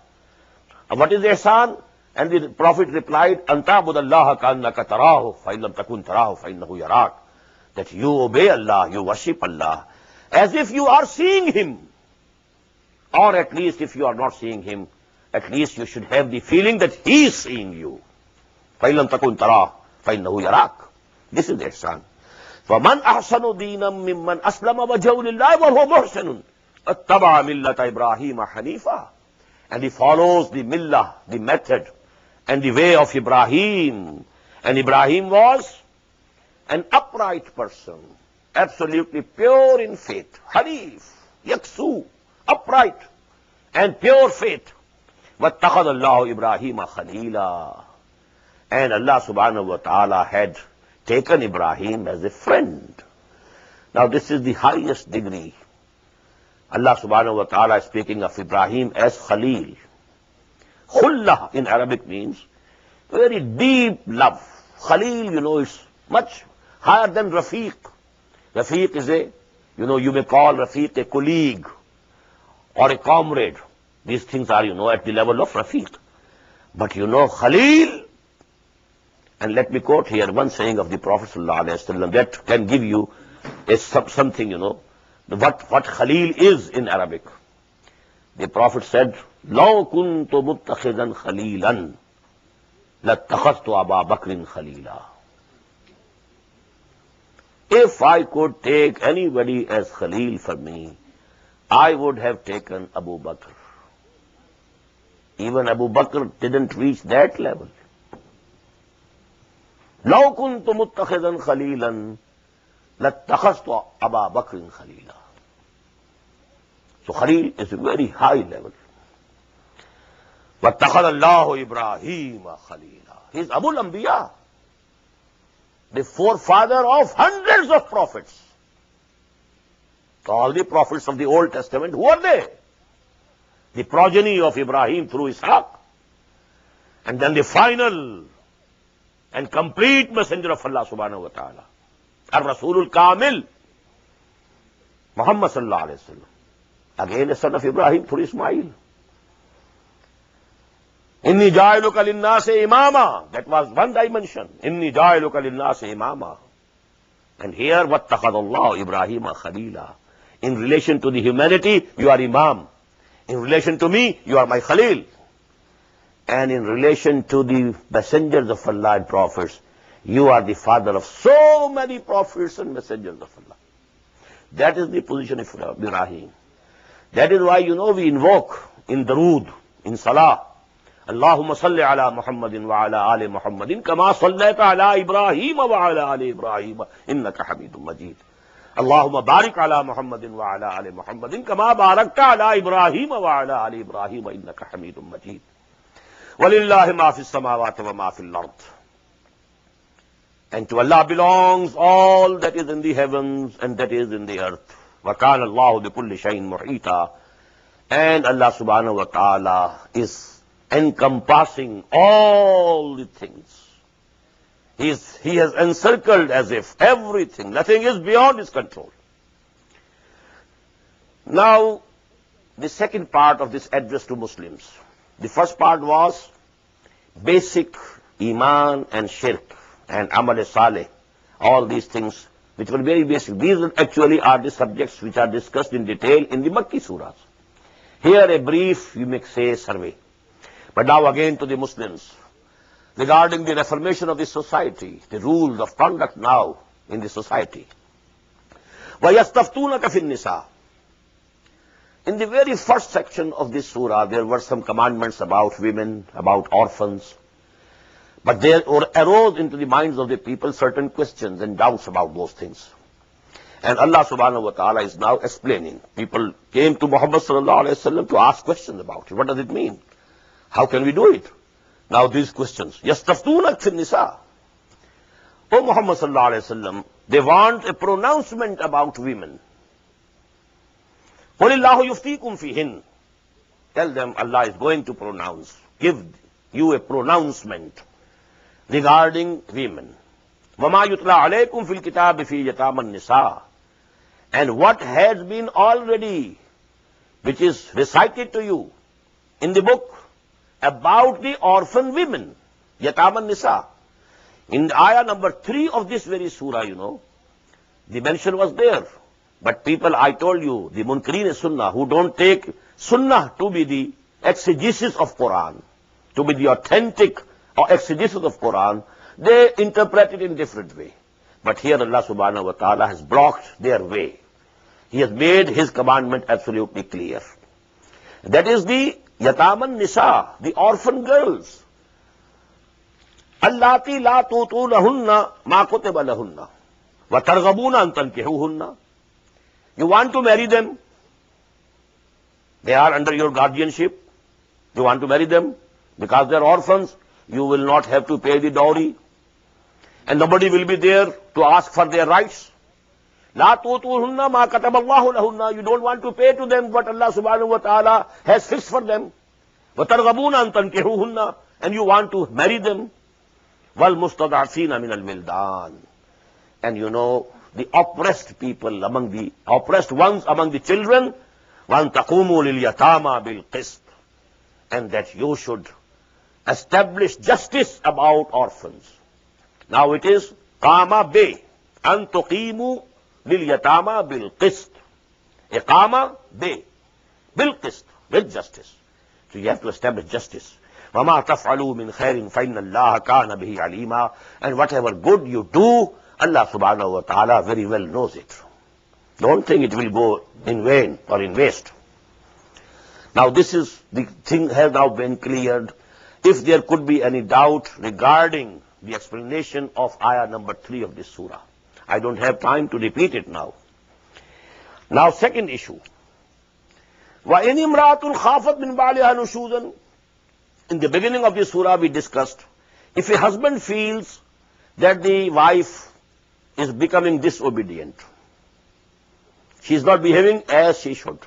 And what is Ihsan? And the Prophet replied, أَنْتَعْبُدَ اللَّهَ كَأَنَّكَ تَرَاهُ فَإِنْ لَمْ تَكُنْ تَرَاهُ فَإِنَّهُ يَرَاكَ. That you obey Allah, you worship Allah, as if you are seeing Him. Or at least if you are not seeing Him, at least you should have the feeling that He is seeing you. فَإِنْ لَمْ تَكُنْ تَرَاهُ فَإِنَّهُ يَرَاكَ. This is Ihsan. فَمَنْ أَحْسَنُ دِينًا مِمَّنْ أَسْلَمَ وَجْهَهُ لِلَّهِ وَهُوَ مُحْسِنٌ اتَّبَعَ مِلَّةَ إِبْرَاهِيمَ حَنِيفًا. And he follows the millah, the method, and the way of Ibrahim. And Ibrahim was an upright person, absolutely pure in faith. Hanif, yaksu, upright and pure faith. وَاتَّخَذَ اللَّهُ إِبْرَاهِيمَ خَلِيلًا. And Allah subhanahu wa ta'ala had taken Ibrahim as a friend. Now this is the highest degree. Allah subhanahu wa ta'ala is speaking of Ibrahim as Khalil. Khullah in Arabic means very deep love. Khalil, you know, is much higher than Rafiq. Rafiq is a, you may call Rafiq a colleague or a comrade. These things are, at the level of Rafiq. But Khalil, and let me quote here one saying of the Prophet ﷺ that can give you something, what Khalil is in Arabic. The Prophet said, لَوْ كُنْتُ مُتَّخِذًا خَلِيلًا لَاتَّخَذْتُ أَبَا بَكْرٍ خَلِيلًا. If I could take anybody as Khalil for me, I would have taken Abu Bakr. Even Abu Bakr didn't reach that level. لَوْ كُنْتُ مُتَّخِذًا خَلِيلًا لَاتَّخَذْتُ أَبَا بَكْرٍ خَلِيلًا. So Khalil is a very high level. وَاتَّخَذَ اللَّهُ إِبْرَاهِيمَ خَلِيلًا. He is Abul Anbiya, the forefather of hundreds of prophets. All the prophets of the Old Testament, who are they? The progeny of Ibrahim through Ishaq. And then the final and complete messenger of Allah subhanahu wa ta'ala, Ar-Rasulul Kamil, Muhammad sallallahu alayhi wa sallam. Again a son of Ibrahim through Ismail. Inni ja'iluka linnasi imama. That was one dimension. Inni ja'iluka linnasi imama. And here, wattakhadallahu Ibrahima khalila. In relation to the humanity, you are Imam. In relation to me, you are my Khalil. And in relation to the messengers of Allah and prophets, you are the father of so many prophets and messengers of Allah. That is the position of Ibrahim. That is why, we invoke in Darood, in Salah, Allahumma salli ala Muhammadin wa ala ali Muhammadin kama sallaita ala Ibrahim wa ala ali Ibrahim innaka Hamidum Majid. Allahumma barik ala Muhammadin wa ala ali Muhammadin kama barakta ala Ibrahim wa ala ali Ibrahim innaka Hamidum Majid. Walillahi ma fis samawati wa ma fil ard. And to Allah belongs all that is in the heavens and that is in the earth. Wa kana Allahu bi kulli shay'in muhita. And Allah subhanahu wa ta'ala is encompassing all the things. He has encircled as if everything, nothing is beyond his control. Now, the second part of this address to Muslims. The first part was basic Iman and Shirk and Amal Saleh. All these things which were very basic. These actually are the subjects which are discussed in detail in the Makki surahs. Here a brief, you may say, survey. But now again to the Muslims. Regarding the reformation of the society, the rules of conduct now in the society. وَيَسْتَفْتُونَكَ فِي النِّسَاءِ. In the very first section of this surah, there were some commandments about women, about orphans. But there arose into the minds of the people certain questions and doubts about those things. And Allah subhanahu wa ta'ala is now explaining. People came to Muhammad sallallahu alayhi wa sallam to ask questions about it. What does it mean? How can we do it? Now these questions. يَسْتَفْتُونَكَ فِي النِّسَاءِ. O Muhammad sallallahu alayhi wa sallam, they want a pronouncement about women. قُلِ اللَّهُ يُفْتِيكُمْ فِيهِنْ. Tell them Allah is going to pronounce, give you a pronouncement regarding women. وَمَا يُتْلَى عَلَيْكُمْ فِي الْكِتَابِ فِي يَتَامَى النِّسَاءِ. And what has been already, which is recited to you in the book about the orphan women, Yatama Nisa. In ayah number 3 of this very surah, the mention was there. But people, I told you, the Munkareen Sunnah, who don't take Sunnah to be the exegesis of Quran, to be the authentic or exegesis of Quran, they interpret it in a different way. But here Allah subhanahu wa ta'ala has blocked their way. He has made His commandment absolutely clear. That is the Yataman Nisa, the orphan girls. Allati la tutunahunna ma kutiba lahunna wa targhabuna an tankihuhunna. You want to marry them? They are under your guardianship. You want to marry them? Because they are orphans, you will not have to pay the dowry. And nobody will be there to ask for their rights. La tutuhunna ma kataballahu lahunna. You don't want to pay to them what Allah subhanahu wa ta'ala has fixed for them. Wa targhabuna an tankihuhunna. And you want to marry them. Wal mustad'afina min al-wildan. And the oppressed people among the oppressed ones among the children, وَأَن تَقُومُوا لِلْيَتَامَى بِالْقِسْطِ. And that you should establish justice about orphans. Now it is قَامَ بِي أَن تُقِيمُوا لِلْيَتَامَى بِالْقِسْطِ. إِقَامَ بِي بِالْقِسْطِ, with justice. So you have to establish justice. وَمَا تَفْعَلُوا مِنْ خَيْرٍ فَإِنَّ اللَّهَ كَانَ بِهِ عَلِيمًا. And whatever good you do, Allah subhanahu wa ta'ala very well knows it. Don't think it will go in vain or in waste. Now the thing has now been cleared. If there could be any doubt regarding the explanation of ayah number 3 of this surah, I don't have time to repeat it now. Now second issue. وَإِنِ امْرَأَةٌ خَافَتْ مِنْ بَعْلِهَا نُشُوزًا. In the beginning of this surah we discussed, if a husband feels that the wife is becoming disobedient, she is not behaving as she should,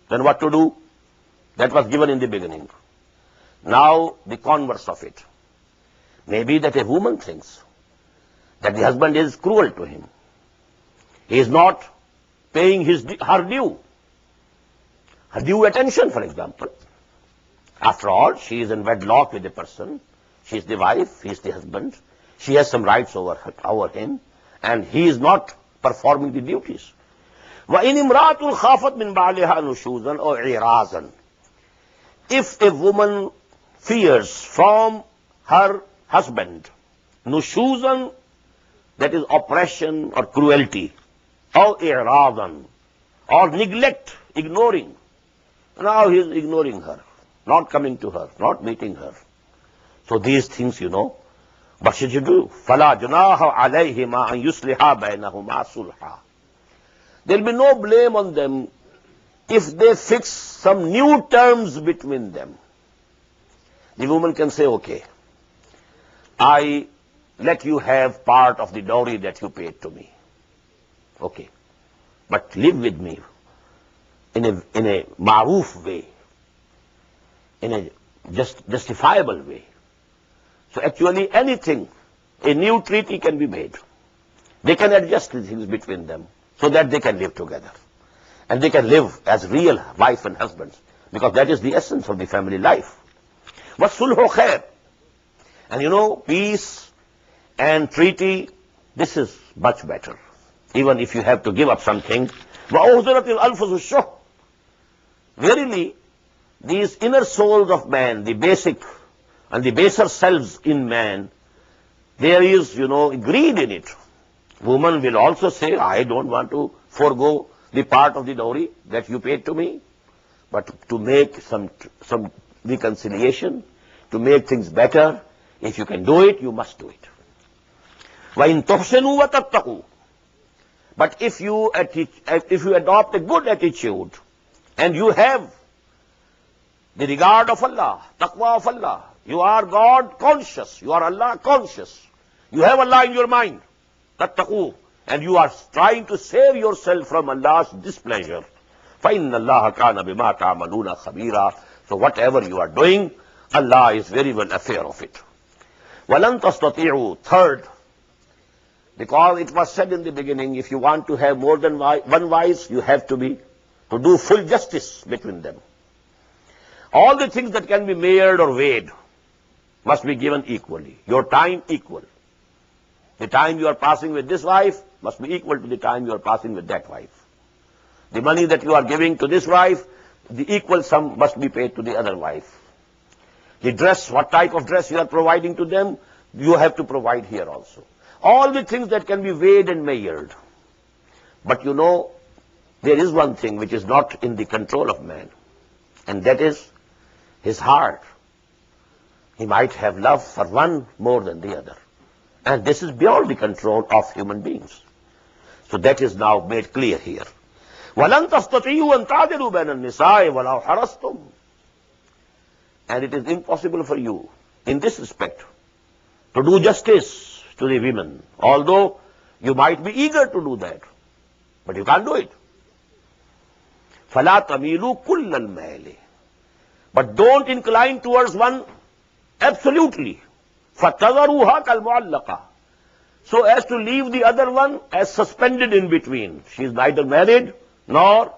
then what to do? That was given in the beginning. Now the converse of it. Maybe that a woman thinks that the husband is cruel to him. He is not paying her due attention, for example. After all, she is in wedlock with a person. She is the wife, he is the husband. She has some rights over him, and he is not performing the duties. وَإِنِ امْرَأَةٌ خَافَتْ مِنْ بَعْلِهَا نُشُوزًا أَوْ عِرَازًا. If a woman fears from her husband nushuzan, that is oppression or cruelty, or i'radan, or neglect, ignoring. Now he is ignoring her, not coming to her, not meeting her. So these things, what should you do? فَلَا جُنَاهَ عَلَيْهِمَا أَن يُصْلِحَا بَيْنَهُمَا صُلْحًا. There will be no blame on them if they fix some new terms between them. The woman can say, okay, I let you have part of the dowry that you paid to me. Okay. But live with me in a ma'roof way, in a justifiable way. So actually anything, a new treaty can be made. They can adjust the things between them so that they can live together. And they can live as real wife and husbands, because that is the essence of the family life. وَالصُّلْحُ خَيْرٌ. And peace and treaty, this is much better. even if you have to give up something. وَأُحْضِرَتِ الْأَنفُسُ الشُّحَّ. Verily, these inner souls of man, the basic and the baser selves in man, there is, greed in it. Woman will also say, I don't want to forego the part of the dowry that you paid to me, but to make some reconciliation, to make things better, if you can do it, you must do it. وَإِن تُحْسِنُوا وَتَتَّقُوا. But if you adopt a good attitude, and you have the regard of Allah, taqwa of Allah, you are God conscious, you are Allah conscious, you have Allah in your mind, tattaqu, and you are trying to save yourself from Allah's displeasure. فَإِنَّ اللَّهَ كَانَ بِمَا تَعْمَلُونَ خَبِيرًا. So whatever you are doing, Allah is very well aware of it. وَلَن تَسْتَطِيعُوا. Third, because it was said in the beginning, if you want to have more than one wife, you have to do full justice between them. All the things that can be measured or weighed must be given equally. Your time equal. The time you are passing with this wife must be equal to the time you are passing with that wife. The money that you are giving to this wife, the equal sum must be paid to the other wife. The dress, what type of dress you are providing to them, you have to provide here also. All the things that can be weighed and measured. But there is one thing which is not in the control of man, and that is his heart. He might have love for one more than the other. And this is beyond the control of human beings. So that is now made clear here. وَلَن تَسْتَطِيعُوا أَن تَعْدِلُوا بَيْنَ النِّسَاءِ وَلَوْ حَرَصْتُمْ. And it is impossible for you, in this respect, to do justice to the women, although you might be eager to do that, but you can't do it. فَلَا تَمِيلُوا كُلَّ الْمَيْلِ. But don't incline towards one absolutely. فَتَذَرُوهَا كَالْمُعَلَّقَةِ. So as to leave the other one as suspended in between. She is neither married, nor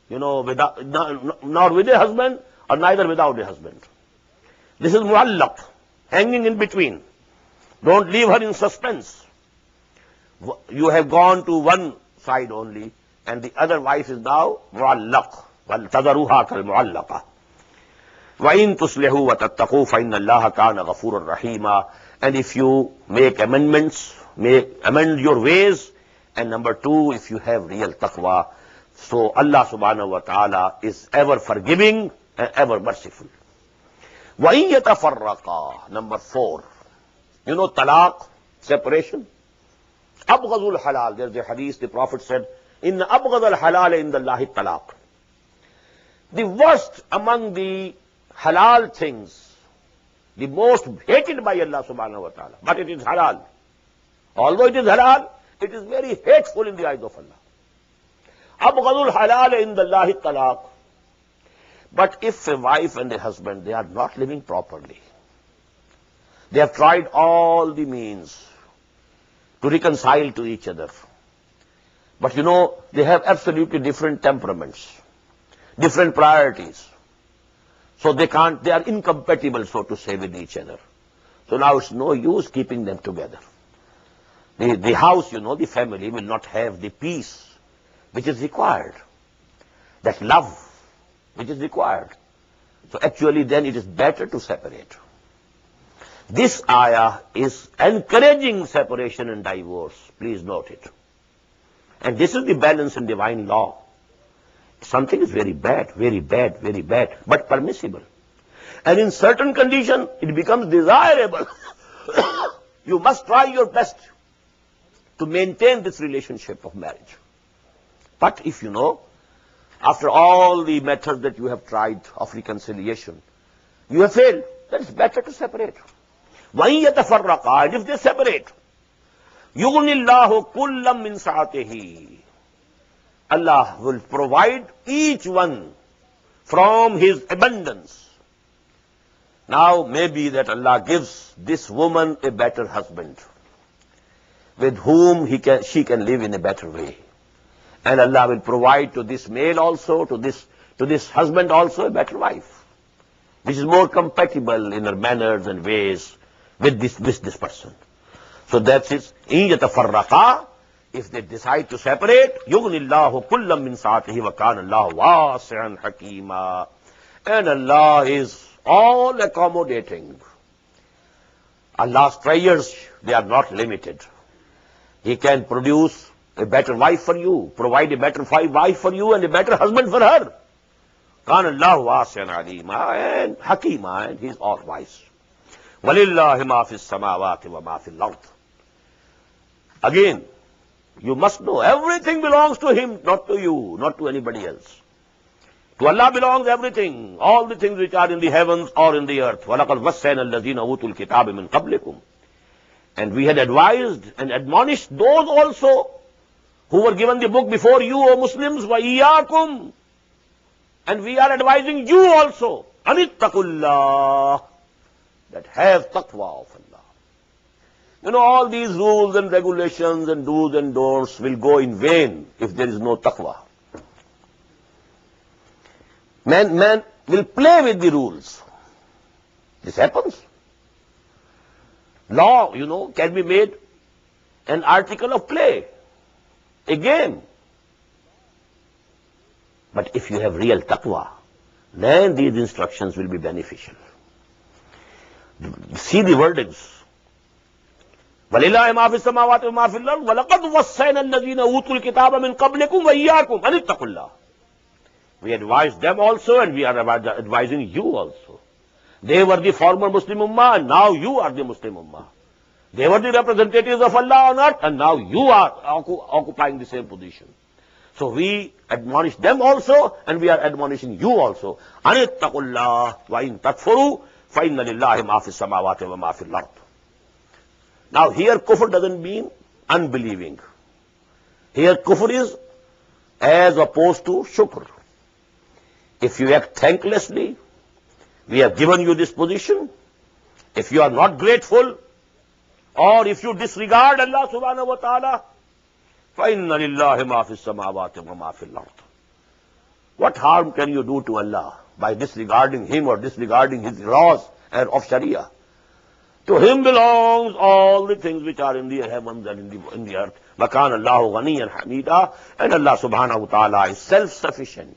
with a husband, or neither without a husband. This is muallaq, hanging in between. Don't leave her in suspense. You have gone to one side only, and the other wife is now muallaq. وَتَذَرُوهَا كَالْمُعَلَّقَةِ. وَإِن تُصْلِحُوا وَتَتَّقُوا فَإِنَّ اللَّهَ كَانَ غَفُورًا رَحِيمًا. And if you make amendments, amend your ways, and number two, if you have real taqwa, so Allah subhanahu wa ta'ala is ever forgiving and ever merciful. وَإِن يَتَفَرَّقَا. Number four, talaq, separation. أَبْغَضُ الْحَلَالِ. There's a hadith, the Prophet said, إِنَّ أَبْغَضَ الْحَلَالِ إِنْدَ اللَّهِ الطَّلَاقِ. The worst among the halal things, the most hated by Allah subhanahu wa ta'ala, but it is halal. Although it is halal, it is very hateful in the eyes of Allah. أَبْغَضُ الْحَلَالِ إِنْدَ اللَّهِ الطَّلَاقِ. But if a wife and a husband, they are not living properly, they have tried all the means to reconcile to each other, but they have absolutely different temperaments, different priorities. So they are incompatible, so to say, with each other. So now it's no use keeping them together. The house, the family will not have the peace which is required, that love which is required. So actually then it is better to separate. This ayah is encouraging separation and divorce. Please note it. And this is the balance in divine law. Something is very bad, but permissible. And in certain conditions, it becomes desirable. You must try your best to maintain this relationship of marriage. But if after all the methods that you have tried of reconciliation, you have failed, then it's better to separate. وَإِن يَتَفَرَّقَا. And if they separate, يُغْنِ اللَّهُ كُلًّا مِنْ سَعَتِهِ. Allah will provide each one from His abundance. Now, maybe that Allah gives this woman a better husband, with whom she can live in a better way. And Allah will provide to this male also, to this husband also, a better wife, which is more compatible in her manners and ways with this person. So that's it. إِن يَتَفَرَّقَا. If they decide to separate, يُغْنِ اللَّهُ كُلًّا مِّن سَعَتِهِ وَكَانَ اللَّهُ وَاسِعًا حَكِيمًا. And Allah is all accommodating. Allah's treasures, they are not limited. He can produce a better wife for you, provide a better wife for you and a better husband for her. كَانَ اللَّهُ وَاسِعًا عَلِيمًا and Hakima, and He is all wise. وَلِلَّهِ مَا فِي السَّمَاوَاتِ وَمَا فِي الْأَرْضِ. Again, you must know everything belongs to Him, not to you, not to anybody else. To Allah belongs everything, all the things which are in the heavens or in the earth. وَلَقَدْ وَصَّيْنَا الَّذِينَ أُوتُوا الْكِتَابَ مِنْ قَبْلِكُمْ. And we had advised and admonished those also who were given the book before you, O Muslims, وَإِيَّاكُمْ. And we are advising you also, أَنِ اتَّقُوا اللَّهِ, that have taqwa of Allah. You know, all these rules and regulations and do's and don'ts will go in vain if there is no taqwa. Man will play with the rules. This happens. Law, you know, can be made an article of play, a game. But if you have real taqwa, then these instructions will be beneficial. See the wordings. وَلِلَّهِ مَا فِي السَّمَاوَاتِ وَمَا فِي الْأَرْضِ وَلَقَدْ وَصَّيْنَا الَّذِينَ أُوتُوا الْكِتَابَ مِنْ قَبْلِكُمْ وَإِيَّاكُمْ أَنِ اتَّقُوا اللَّهَ. We advised them also, and we are advising you also. They were the former Muslim Ummah, and now you are the Muslim Ummah. They were the representatives of Allah on earth, and now you are occupying the same position. So we admonish them also, and we are admonishing you also. أَنِ اتَّقُوا اللَّهَ وَإِن تَكْفُرُوا فَإِنَّ لِلَّهِ مَا فِي السَّمَاوَاتِ وَمَا فِي الْأَرْضِ. Now here kufr doesn't mean unbelieving. Here kufr is as opposed to shukr. If you act thanklessly, we have given you this position. If you are not grateful, or if you disregard Allah subhanahu wa ta'ala, فَإِنَّ لِلَّهِ مَا فِي السَّمَاوَاتِ وَمَا فِي الْأَرْضِ. What harm can you do to Allah by disregarding Him or disregarding His laws and of Sharia? To Him belongs all the things which are in the heavens and in the earth. وَكَانَ اللَّهُ غَنِيًّا حَمِيدًا. And Allah subhanahu wa ta'ala is self-sufficient.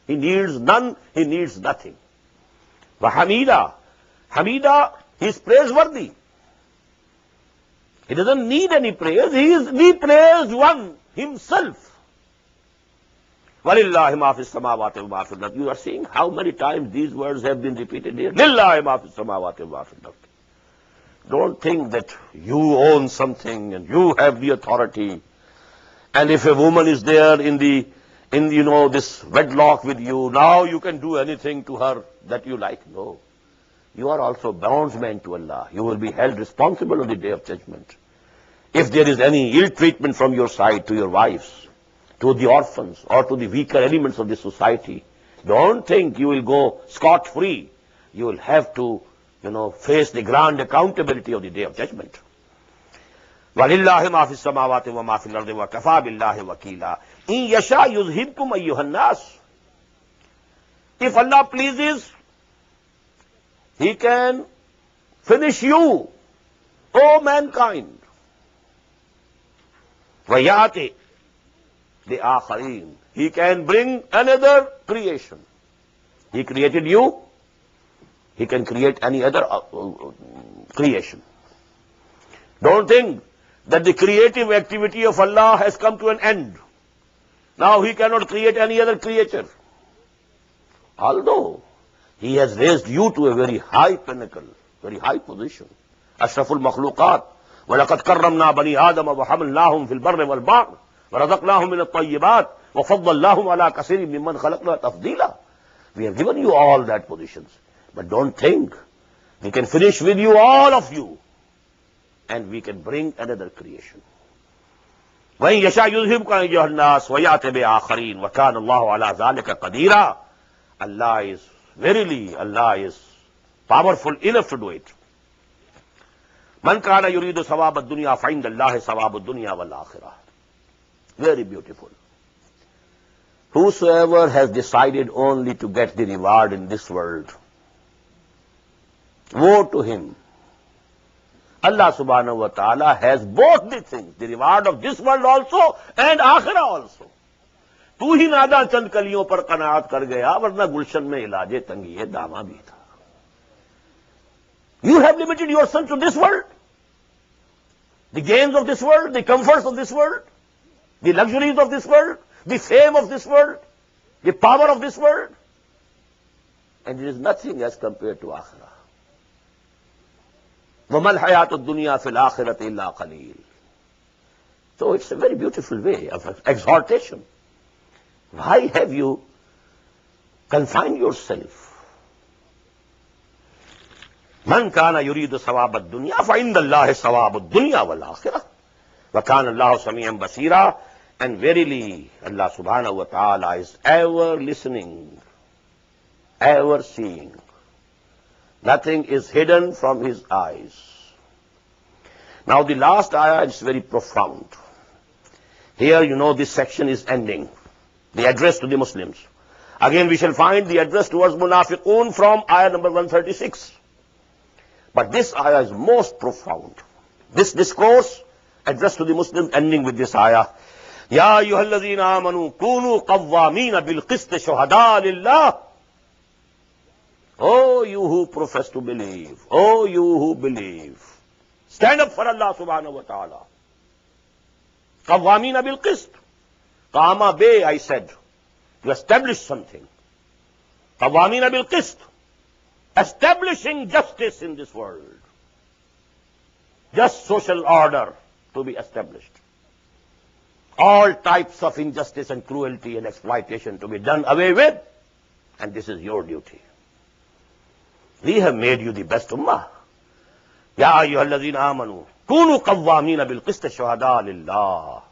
He needs none, He needs nothing. وَحَمِيدًا. Hamida, He is praiseworthy. He doesn't need any praise. He is the praised one Himself. وَلِلَّهِ مَا فِي السَّمَاوَاتِ وَمَا فِي الْأَرْضِ. You are seeing how many times these words have been repeated here. لِلَّهِ مَا فِي السَّمَاوَاتِ وَمَا فِي الْأَرْضِ. Don't think that you own something and you have the authority. And if a woman is there in this wedlock with you, now you can do anything to her that you like. No. You are also bondsman to Allah. You will be held responsible on the day of judgment. If there is any ill treatment from your side to your wives, to the orphans, or to the weaker elements of the society, don't think you will go scot-free. You will have to, face the grand accountability of the day of judgment. وَلِلَّهِ مَا فِي السَّمَاوَاتِ وَمَا فِي الْأَرْضِ وَكَفَى بِاللَّهِ وَكِيلًا. إِن يَشَاء يُذْهِبْكُمْ أَيُّهَا النَّاسِ. If Allah pleases, He can finish you, O mankind. وَيَأْتِ بِآخَرِينَ. He can bring another creation. He created you. He can create any other creation. Don't think that the creative activity of Allah has come to an end. Now He cannot create any other creature. Although He has raised you to a very high pinnacle, very high position. Ashraful makhluqat. وَلَقَدْ كَرَّمْنَا بَنِي آدَمَ وَحَمَلْنَاهُمْ فِي الْبَرِّ وَالْبَحْرِ وَرَزَقْنَاهُمْ مِنَ الطَّيِّبَاتِ وَفَضَّلْنَاهُمْ عَلَى كَثِيرٍ مِّمَّنْ خَلَقْنَا تَفْضِيلًا. We have given you all that positions. But don't think we can finish with you, all of you, and we can bring another creation. وَإِن يَشَاء يُذْهِبْكُمْ أَيُّهَا النَّاسُ وَيَأْتِ بِآخَرِينَ وَكَانَ اللَّهُ عَلَى ذَلِكَ قَدِيرًا. Allah is powerful enough to do it. مَنْ كَانَ يُرِيدُ ثَوَابَ الدُّنْيَا فَعِندَ اللَّهِ ثَوَابُ الدُّنْيَا وَالْآخِرَةِ. Very beautiful. Whosoever has decided only to get the reward in this world, woe to him. Allah subhanahu wa ta'ala has both the things, the reward of this world also and akhirah also. तू ही नादा चंद कलियों पर कनात कर गया, वरना गुलशन में इलाजे तंगी दामा भी था. You have limited yourself to this world, the gains of this world, the comforts of this world, the luxuries of this world, the fame of this world, the power of this world, and it is nothing as compared to akhirah. وَمَا الْحَيَاةُ الدُّنْيَا فِي الْآخِرَةِ إِلَّا قَلِيلٌ. So it's a very beautiful way of exhortation. Why have you confined yourself? من كان يريد ثواب الدنيا فإن الله ثواب الدنيا والآخرة وكان الله سميعا بصيرا. And verily Allah subhanahu wa ta'ala is ever listening, ever seeing. Nothing is hidden from his eyes. Now the last ayah is very profound. Here you know this section is ending. The address to the Muslims. Again we shall find the address towards munafiqun from ayah number 136. But this ayah is most profound. This discourse addressed to the Muslims ending with this ayah. Ya ayyuhalladhina amanu kunu qawwamina bil qist shuhada lillah. Oh, you who profess to believe. Oh, you who believe. Stand up for Allah subhanahu wa ta'ala. Qawwamina bil qist. Qama be, I said, to establish something. Qawwamina bil qist. Establishing justice in this world. Just social order to be established. All types of injustice and cruelty and exploitation to be done away with. And this is your duty. We have made you the best ummah. Ya ayyuhalladhina amanu kunu qawwamina bil qist shuhada lillah.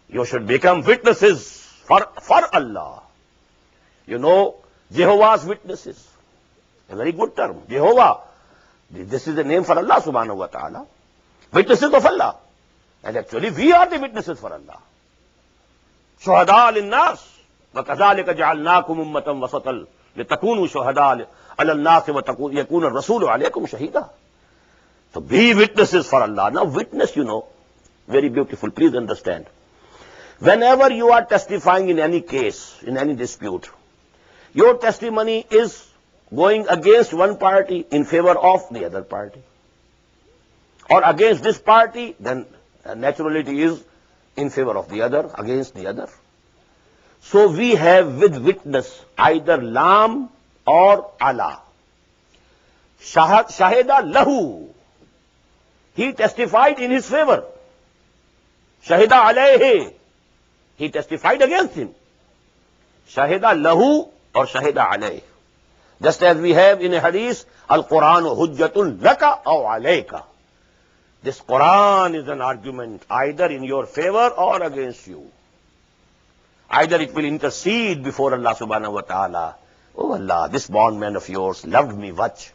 You should become witnesses for Allah. You know, Jehovah's Witnesses. A very good term. Jehovah. This is the name for Allah subhanahu wa ta'ala. Witnesses of Allah. And actually we are the witnesses for Allah. Shuhada lin-nas. وَكَذَلِكَ جَعَلْنَاكُمْ أُمَّةً وَسَطًا لِتَكُونُوا شُهَدَاءَ عَلَى النَّاسِ وَيَكُونَ الرَّسُولُ عَلَيْكُمْ شَهِيدًا. So be witnesses for Allah. Now witness, you know, very beautiful. Please understand. Whenever you are testifying in any case, in any dispute, your testimony is going against one party in favor of the other party. Or against this party, then naturally it is in favor of the other, against the other. So we have with witness either lam or ala. Shahida lahu. He testified in his favor. Shahida alayhi. He testified against him. Shahida lahu or shahida alayhi. Just as we have in a hadith, Al-Quranu hujjatun laka aw alayka. This Quran is an argument either in your favor or against you. Either it will intercede before Allah subhanahu wa ta'ala. Oh Allah, this bondman of yours loved me, watch.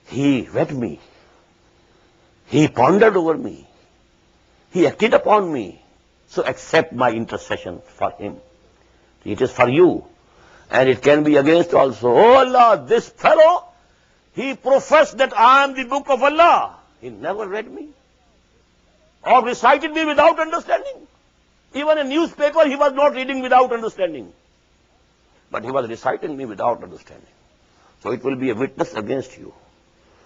He read me. He pondered over me. He acted upon me. So accept my intercession for him. It is for you. And it can be against also. Oh Allah, this fellow, he professed that I am the book of Allah. He never read me or recited me without understanding. Even a newspaper he was not reading without understanding. But he was reciting me without understanding. So it will be a witness against you.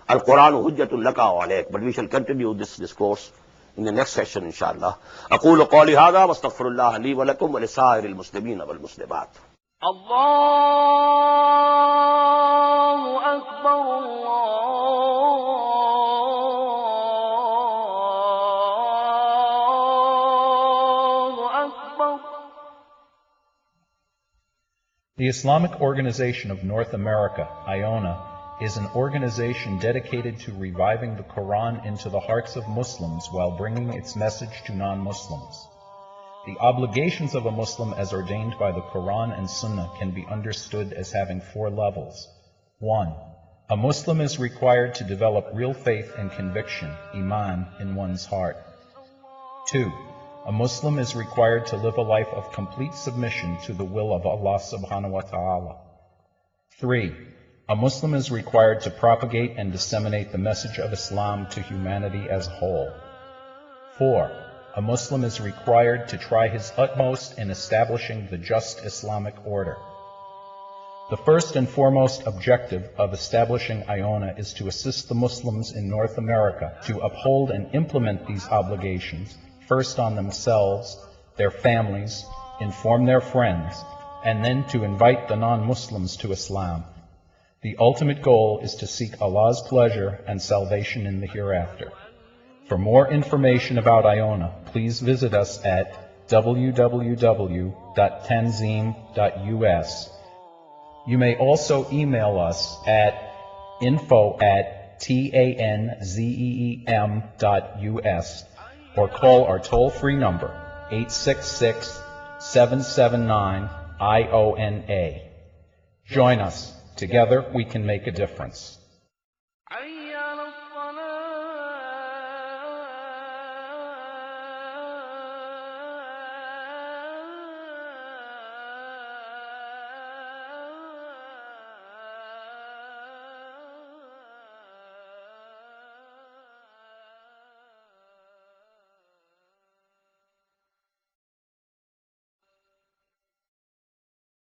Al-Quranu hujjatun laka wa alayk. But we shall continue this discourse in the next session, inshallah. أقول قولي هذا واستغفر الله لي ولكم ولسائر المسلمين والمسلمات. الله أكبر الله أكبر. The Islamic Organization of North America, IONA, is an organization dedicated to reviving the Quran into the hearts of Muslims while bringing its message to non-Muslims. The obligations of a Muslim as ordained by the Quran and Sunnah can be understood as having 4 levels. 1. A Muslim is required to develop real faith and conviction, iman, in one's heart. 2. A Muslim is required to live a life of complete submission to the will of Allah subhanahu wa ta'ala. 3. A Muslim is required to propagate and disseminate the message of Islam to humanity as a whole. 4. A Muslim is required to try his utmost in establishing the just Islamic order. The first and foremost objective of establishing Iona is to assist the Muslims in North America to uphold and implement these obligations, first on themselves, their families, inform their friends, and then to invite the non-Muslims to Islam. The ultimate goal is to seek Allah's pleasure and salvation in the hereafter. For more information about Iona, please visit us at www.tanzim.us. You may also email us at info@tanzeem.us or call our toll-free number 866-779-IONA. Join us. Together we can make a difference. حي على الصلاة